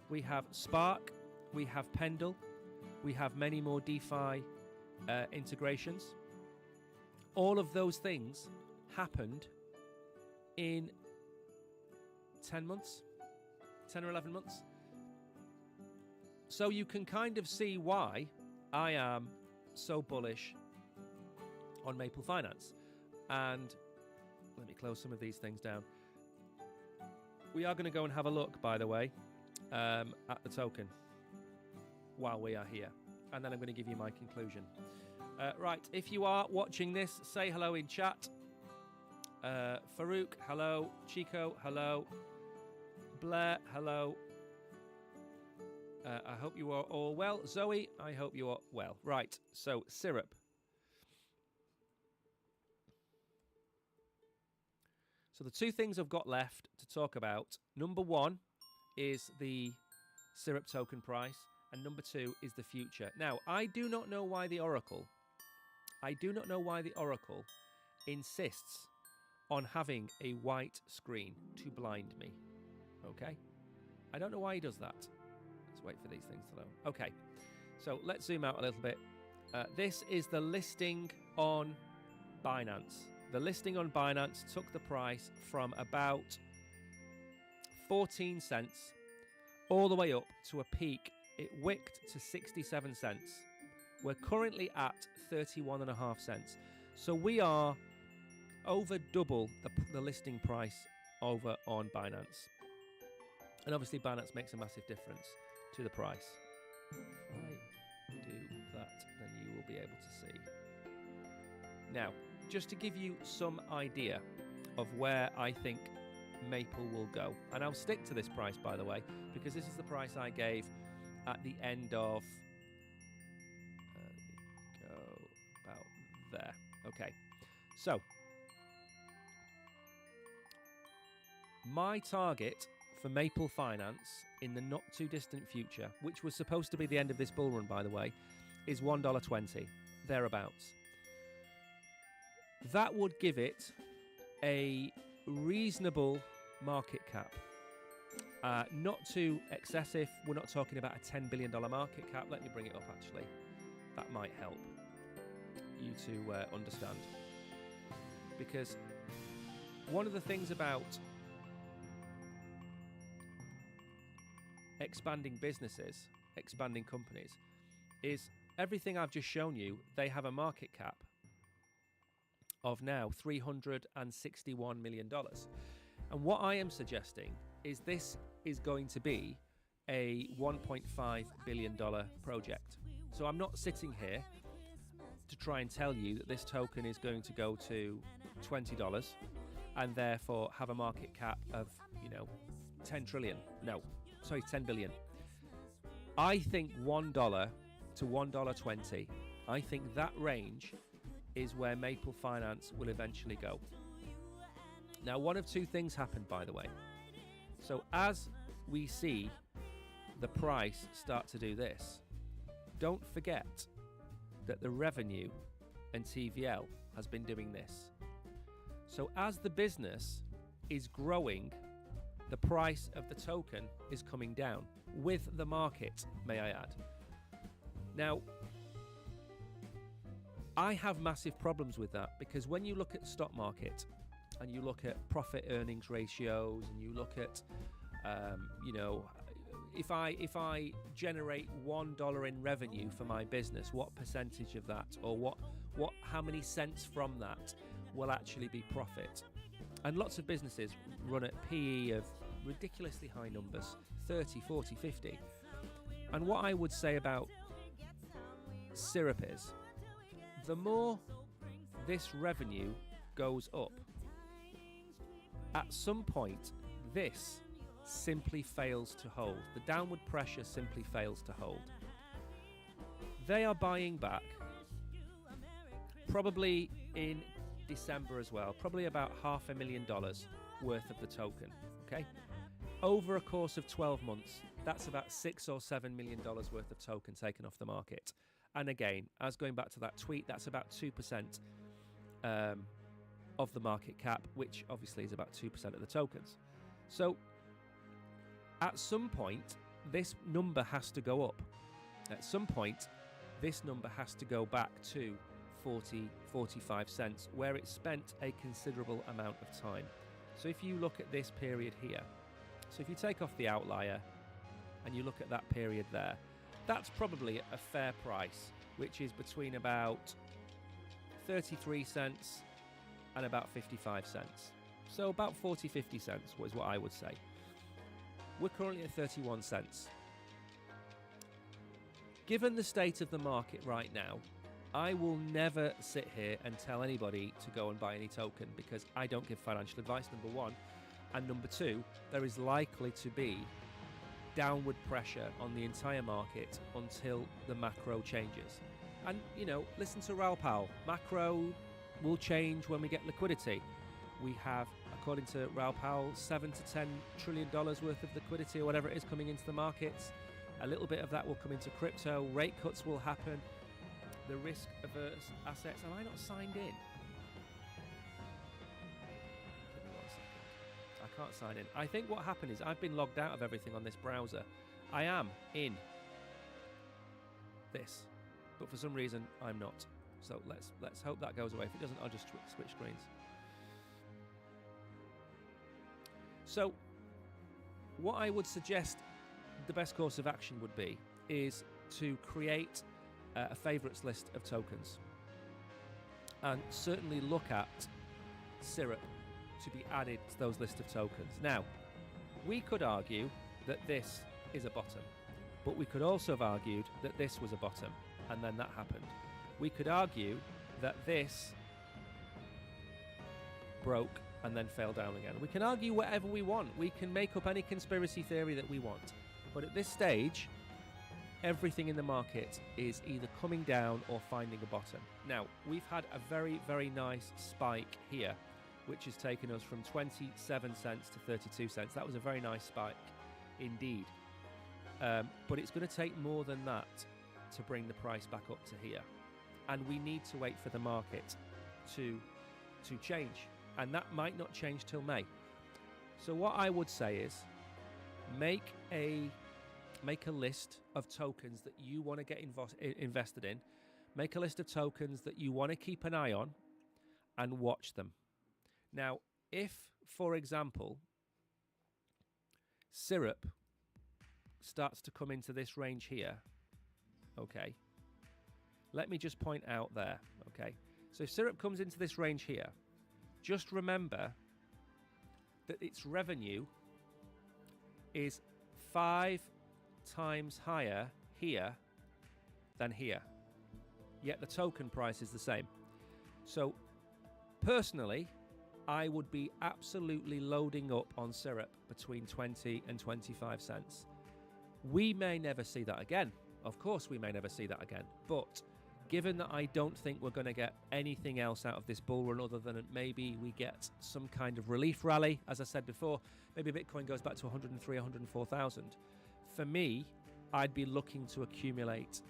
We have Spark, we have Pendle, we have many more DeFi integrations. All of those things happened in 10 months, 10 or 11 months. So you can kind of see why I am so bullish on Maple Finance. And let me close some of these things down. We are going to go and have a look, by the way, at the token while we are here. And then I'm going to give you my conclusion. Right, if you are watching this, say hello in chat. Farouk, hello. Chico, hello. Blair, hello. I hope you are all well. Zoe, I hope you are well. Right, so Syrup. So the two things I've got left to talk about. Number one is the Syrup token price. And number two is the future. Now, I do not know why the Oracle insists on having a white screen to blind me. Okay? I don't know why he does that. Let's wait for these things to load. Okay, so let's zoom out a little bit. This is the listing on Binance. The listing on Binance took the price from about 14 cents all the way up to a peak. It wicked to 67 cents. We're currently at 31.5 cents. So we are over double the listing price over on Binance. And obviously Binance makes a massive difference to the price. If I do that, then you will be able to see. Now, just to give you some idea of where I think Maple will go. And I'll stick to this price, by the way, because this is the price I gave at the end of... go about there. Okay. So, my target for Maple Finance in the not too distant future, which was supposed to be the end of this bull run, by the way, is $1.20, thereabouts. That would give it a reasonable market cap. Not too excessive. We're not talking about a $10 billion market cap. Let me bring it up, actually. That might help you to understand. Because one of the things about expanding businesses, expanding companies, is everything I've just shown you, they have a market cap of now $361 million. And what I am suggesting is this is going to be a $1.5 billion project. So I'm not sitting here to try and tell you that this token is going to go to $20 and therefore have a market cap of, 10 trillion. No, sorry, 10 billion. I think $1 to $1.20, I think that range is where Maple Finance will eventually go. Now, one of two things happened, by the way. So as we see the price start to do this, don't forget that the revenue and TVL has been doing this. So as the business is growing, the price of the token is coming down with the market, may I add. Now, I have massive problems with that, because when you look at the stock market and you look at profit earnings ratios and you look at, if I generate $1 in revenue for my business, what percentage of that, or how many cents from that will actually be profit? And lots of businesses run at PE of ridiculously high numbers, 30, 40, 50. And what I would say about Syrup is, the more this revenue goes up, at some point this simply fails to hold. The downward pressure simply fails to hold. They are buying back, probably in December as well, probably about $500,000 worth of the token. Okay, over a course of 12 months, that's about $6 or $7 million worth of token taken off the market. And again, as going back to that tweet, that's about 2% of the market cap, which obviously is about 2% of the tokens. So at some point, this number has to go up. At some point, this number has to go back to 40, 45 cents, where it spent a considerable amount of time. So if you look at this period here, so if you take off the outlier and you look at that period there, that's probably a fair price, which is between about 33 cents and about 55 cents. So about 40, 50 cents was what I would say. We're currently at 31 cents. Given the state of the market right now, I will never sit here and tell anybody to go and buy any token, because I don't give financial advice, number one. And number two, there is likely to be downward pressure on the entire market until the macro changes. And, listen to Raoul Pal. Macro will change when we get liquidity. We have, according to Raoul Pal, $7 to $10 trillion worth of liquidity, or whatever it is, coming into the markets. A little bit of that will come into crypto. Rate cuts will happen. The risk-averse assets. Am I not signed in? Give me 1 second. I can't sign in. I think what happened is I've been logged out of everything on this browser. I am in this, but for some reason I'm not. So let's hope that goes away. If it doesn't, I'll just switch screens. So what I would suggest the best course of action would be is to create a favorites list of tokens, and certainly look at Syrup to be added to those list of tokens. Now, we could argue that this is a bottom, but we could also have argued that this was a bottom and then that happened. We could argue that this broke and then fell down again. We can argue whatever we want. We can make up any conspiracy theory that we want. But at this stage, everything in the market is either coming down or finding a bottom. Now, we've had a very, very nice spike here, which has taken us from 27 cents to 32 cents. That was a very nice spike indeed. But it's going to take more than that to bring the price back up to here. And we need to wait for the market to change. And that might not change till May. So what I would say is make a list of tokens that you want to get invested in. Make a list of tokens that you want to keep an eye on and watch them. Now, if, for example, Syrup starts to come into this range here, okay, let me just point out there, okay, So if syrup comes into this range here, just remember that its revenue is 5 times higher here than here, yet the token price is the same. So personally, I would be absolutely loading up on syrup between 20 and 25 cents. We may never see that again. Of course we may never see that again, but given that I don't think we're going to get anything else out of this bull run other than maybe we get some kind of relief rally, as I said before, maybe Bitcoin goes back to 103, 104,000. For me, I'd be looking to accumulate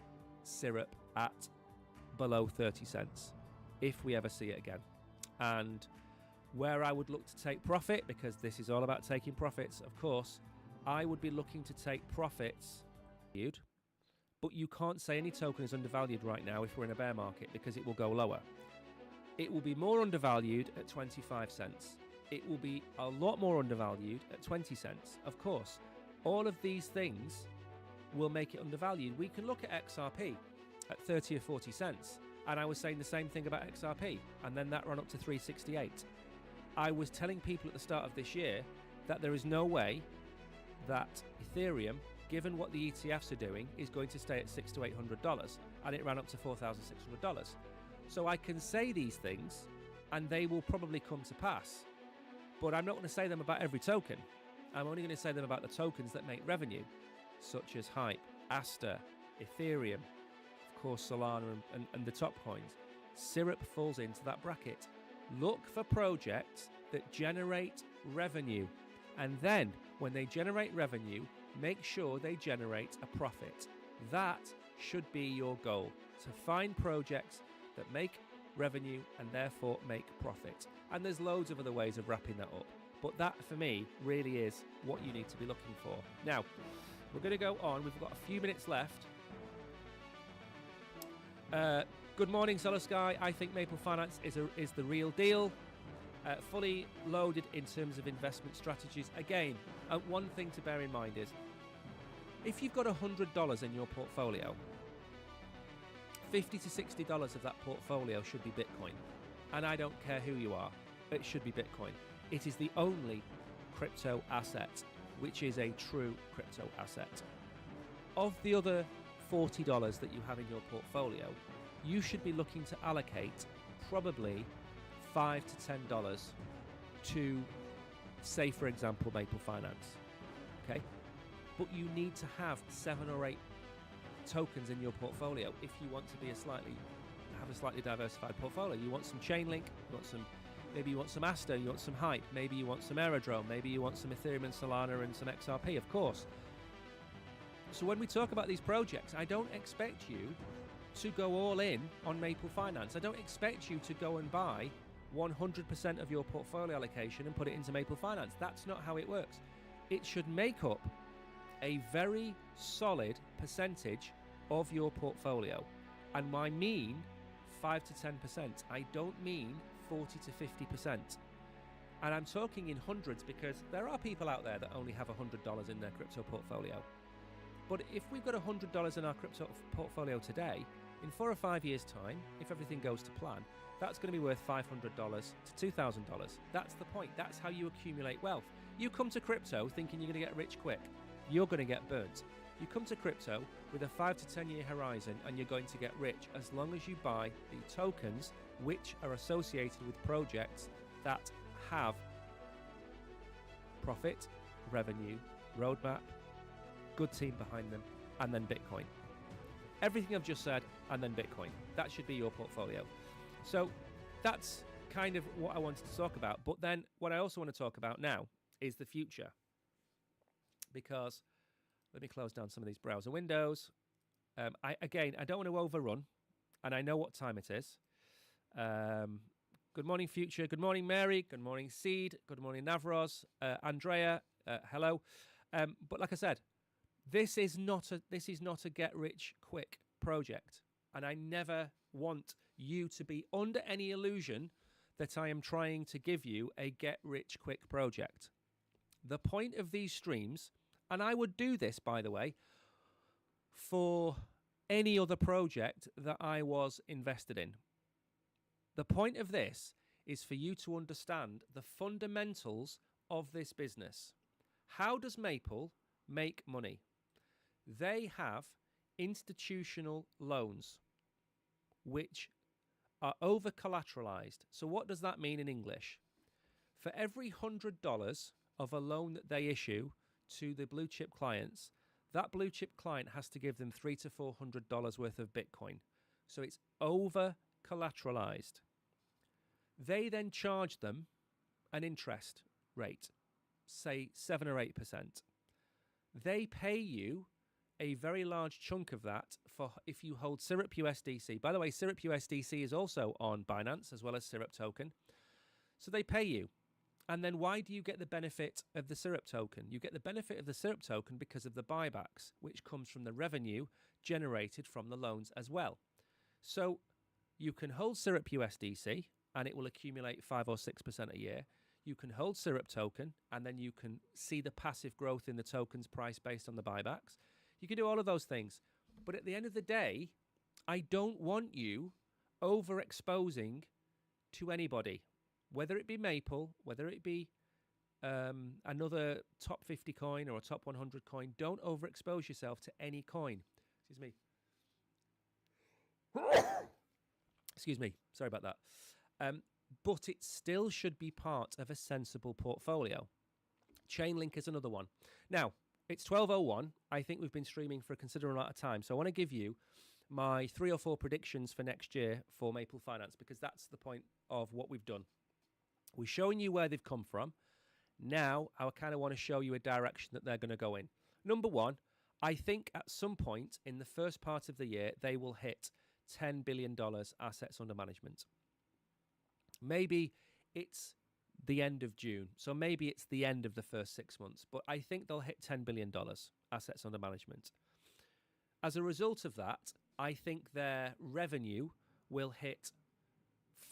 syrup at below 30 cents if we ever see it again. And where I would look to take profit, because this is all about taking profits, of course, I would be looking to take profits. But you can't say any token is undervalued right now if we're in a bear market, because it will go lower. It will be more undervalued at 25 cents. It will be a lot more undervalued at 20 cents. Of course, all of these things will make it undervalued. We can look at XRP at 30 or 40 cents. And I was saying the same thing about XRP. And then that ran up to 368. I was telling people at the start of this year that there is no way that Ethereum, given what the ETFs are doing, is going to stay at $600 to $800, and it ran up to $4,600. So I can say these things, and they will probably come to pass. But I'm not going to say them about every token. I'm only going to say them about the tokens that make revenue, such as Hype, Aster, Ethereum, of course Solana, and the top coins. Syrup falls into that bracket. Look for projects that generate revenue, and then when they generate revenue, make sure they generate a profit. That should be your goal, to find projects that make revenue and therefore make profit. And there's loads of other ways of wrapping that up, but that for me really is what you need to be looking for. Now, we're going to go on. We've got a few minutes left. Good morning, Solar Sky. I think Maple Finance is the real deal. Fully loaded in terms of investment strategies. Again, one thing to bear in mind is, if you've got $100 in your portfolio, $50 to $60 of that portfolio should be Bitcoin. And I don't care who you are, it should be Bitcoin. It is the only crypto asset which is a true crypto asset. Of the other $40 that you have in your portfolio, you should be looking to allocate probably $5 to $10 to, say for example, Maple Finance. Okay? But you need to have 7 or 8 tokens in your portfolio if you want to be have a slightly diversified portfolio. You want some Chainlink, maybe you want some Aster, you want some Hype, maybe you want some Aerodrome, maybe you want some Ethereum and Solana and some XRP, of course. So when we talk about these projects, I don't expect you to go all in on Maple Finance. I don't expect you to go and buy 100% of your portfolio allocation and put it into Maple Finance. That's not how it works. It should make up a very solid percentage of your portfolio. And I mean 5 to 10%. I don't mean 40 to 50%. And I'm talking in hundreds, because there are people out there that only have $100 in their crypto portfolio. But if we've got $100 in our crypto portfolio today, in 4 or 5 years' time, if everything goes to plan, that's going to be worth $500 to $2,000. That's the point. That's how you accumulate wealth. You come to crypto thinking you're going to get rich quick. You're going to get burnt. You come to crypto with a 5 to 10 year horizon and you're going to get rich as long as you buy the tokens which are associated with projects that have profit, revenue, roadmap, good team behind them, and then Bitcoin. Everything I've just said, and then Bitcoin. That should be your portfolio. So that's kind of what I wanted to talk about. But then what I also want to talk about now is the future. Because, let me close down some of these browser windows. I don't want to overrun, and I know what time it is. Good morning, Future. Good morning, Mary. Good morning, Seed. Good morning, Navros. Andrea. Hello. But like I said, this is not a get rich quick project, and I never want you to be under any illusion that I am trying to give you a get rich quick project. The point of these streams, and I would do this, by the way, for any other project that I was invested in. The point of this is for you to understand the fundamentals of this business. How does Maple make money? They have institutional loans which are over collateralized. So what does that mean in English? For every $100 of a loan that they issue to the blue chip clients, that blue chip client has to give them $300 to $400 worth of Bitcoin. So it's over collateralized. They then charge them an interest rate, say 7 or 8%. They pay you a very large chunk of that for if you hold Syrup USDC. By the way, Syrup USDC is also on Binance as well as Syrup token. So they pay you. And then why do you get the benefit of the Syrup token? You get the benefit of the Syrup token because of the buybacks, which comes from the revenue generated from the loans as well. So you can hold Syrup USDC and it will accumulate 5 or 6% a year. You can hold Syrup token and then you can see the passive growth in the token's price based on the buybacks. You can do all of those things. But at the end of the day, I don't want you overexposing to anybody, whether it be Maple, whether it be another top 50 coin or a top 100 coin. Don't overexpose yourself to any coin. Excuse me. Excuse me. Sorry about that. But it still should be part of a sensible portfolio. Chainlink is another one. Now, it's 12:01. I think we've been streaming for a considerable amount of time. So I want to give you my 3 or 4 predictions for next year for Maple Finance, because that's the point of what we've done. We're showing you where they've come from. Now, I kind of want to show you a direction that they're going to go in. Number one, I think at some point in the first part of the year, they will hit $10 billion assets under management. Maybe it's the end of June. So maybe it's the end of the first 6 months. But I think they'll hit $10 billion assets under management. As a result of that, I think their revenue will hit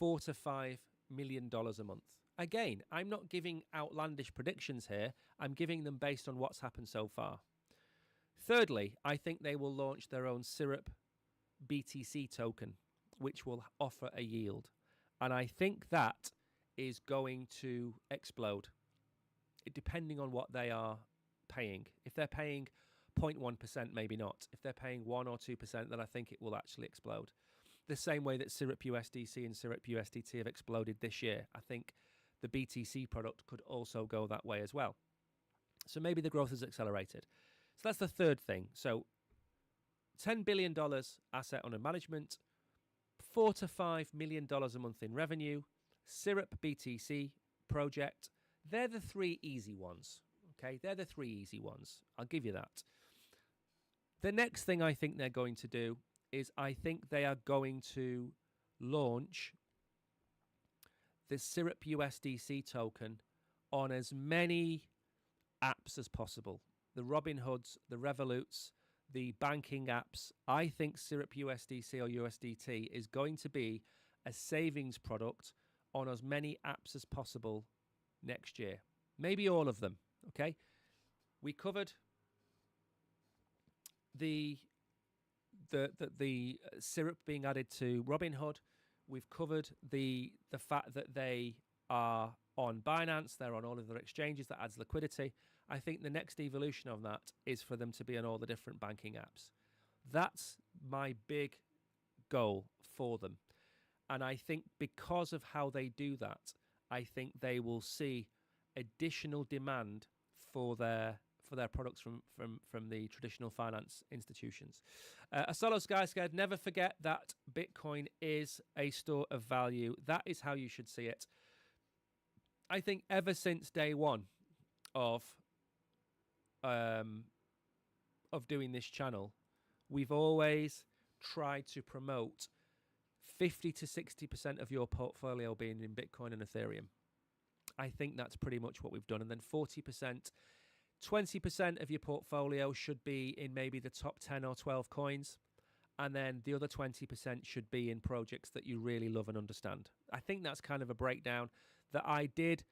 $4 to $5 million a month. Again, I'm not giving outlandish predictions here. I'm giving them based on what's happened so far. Thirdly, I think they will launch their own Syrup BTC token, which will offer a yield. And I think that is going to explode, depending on what they are paying. If they're paying 0.1%, maybe not. If they're paying 1 or 2%, then I think it will actually explode. The same way that Syrup USDC and Syrup USDT have exploded this year. I think the BTC product could also go that way as well. So maybe the growth has accelerated. So that's the third thing. So $10 billion asset under management, $4 to $5 million a month in revenue, Syrup BTC project. They're the 3 easy ones. Okay, they're the 3 easy ones. I'll give you that. The next thing I think they're going to do is I think they are going to launch the Syrup USDC token on as many apps as possible. The Robinhoods, the Revoluts, the banking apps. I think Syrup USDC or USDT is going to be a savings product on as many apps as possible next year. Maybe all of them, okay? We covered the Syrup being added to Robinhood. We've covered the fact that they are on Binance. They're on all of their exchanges. That adds liquidity. I think the next evolution of that is for them to be on all the different banking apps. That's my big goal for them. And I think because of how they do that, I think they will see additional demand for their products from the traditional finance institutions. Asolo Skyscared, never forget that Bitcoin is a store of value. That is how you should see it. I think ever since day one of doing this channel, we've always tried to promote 50 to 60% of your portfolio being in Bitcoin and Ethereum. I think that's pretty much what we've done. And then 40%, 20% of your portfolio should be in maybe the top 10 or 12 coins. And then the other 20% should be in projects that you really love and understand. I think that's kind of a breakdown that I did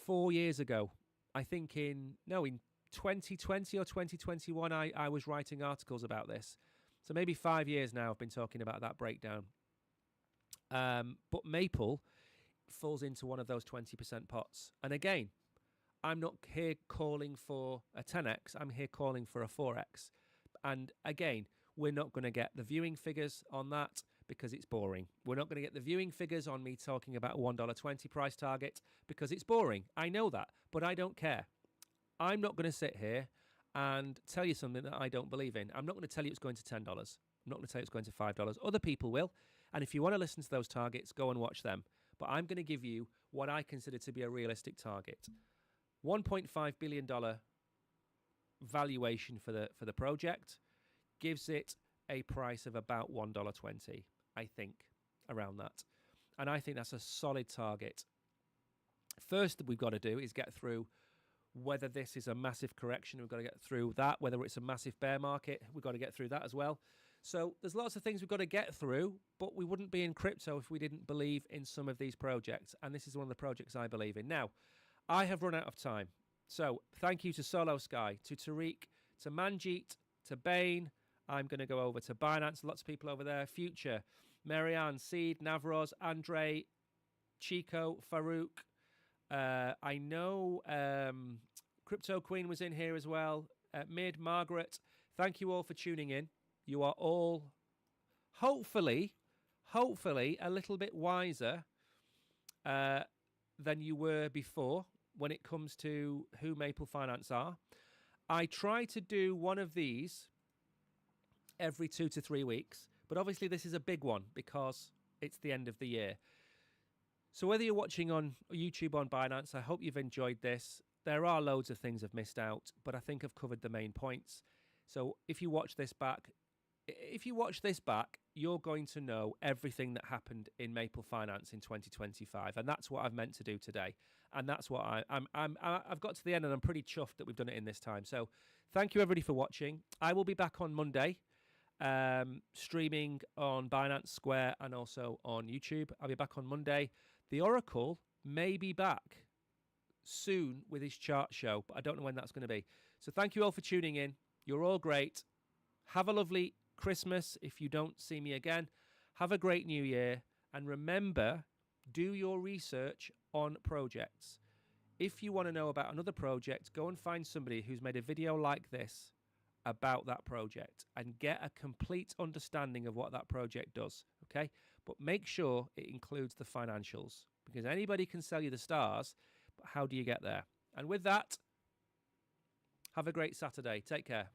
4 years ago. I think in 2020 or 2021, I was writing articles about this. So maybe 5 years now I've been talking about that breakdown. But Maple falls into one of those 20% pots. And again, I'm not here calling for a 10x. I'm here calling for a 4x. And again, we're not going to get the viewing figures on that because it's boring. We're not going to get the viewing figures on me talking about a $1.20 price target because it's boring. I know that, but I don't care. I'm not going to sit here and tell you something that I don't believe in. I'm not going to tell you it's going to $10. I'm not going to tell you it's going to $5. Other people will. And if you want to listen to those targets, go and watch them. But I'm going to give you what I consider to be a realistic target. $1.5 billion valuation for the project gives it a price of about $1.20, I think, around that. And I think that's a solid target. First that we've got to do is get through whether this is a massive correction. We've got to get through that. Whether it's a massive bear market, we've got to get through that as well. So there's lots of things we've got to get through, but we wouldn't be in crypto if we didn't believe in some of these projects. And this is one of the projects I believe in. Now, I have run out of time. So thank you to Solo Sky, to Tariq, to Manjeet, to Bain. I'm going to go over to Binance. Lots of people over there. Future, Marianne, Seed, Navroz, Andre, Chico, Farouk. I know Crypto Queen was in here as well. Mid, Margaret. Thank you all for tuning in. You are all hopefully a little bit wiser than you were before when it comes to who Maple Finance are. I try to do one of these every 2 to 3 weeks, but obviously this is a big one because it's the end of the year. So whether you're watching on YouTube on Binance, I hope you've enjoyed this. There are loads of things I've missed out, but I think I've covered the main points. So if you watch this back, you're going to know everything that happened in Maple Finance in 2025, and that's what I've meant to do today. And that's what I've got to the end, and I'm pretty chuffed that we've done it in this time. So thank you everybody for watching. I will be back on Monday, streaming on Binance Square and also on YouTube. I'll be back on Monday. The Oracle may be back soon with his chart show, but I don't know when that's going to be. So thank you all for tuning in. You're all great. Have a lovely Christmas if you don't see me again. Have a great new year. And remember, do your research on projects. If you want to know about another project, go and find somebody who's made a video like this about that project and get a complete understanding of what that project does, okay? But make sure it includes the financials, because anybody can sell you the stars, but how do you get there? And with that, have a great Saturday. Take care.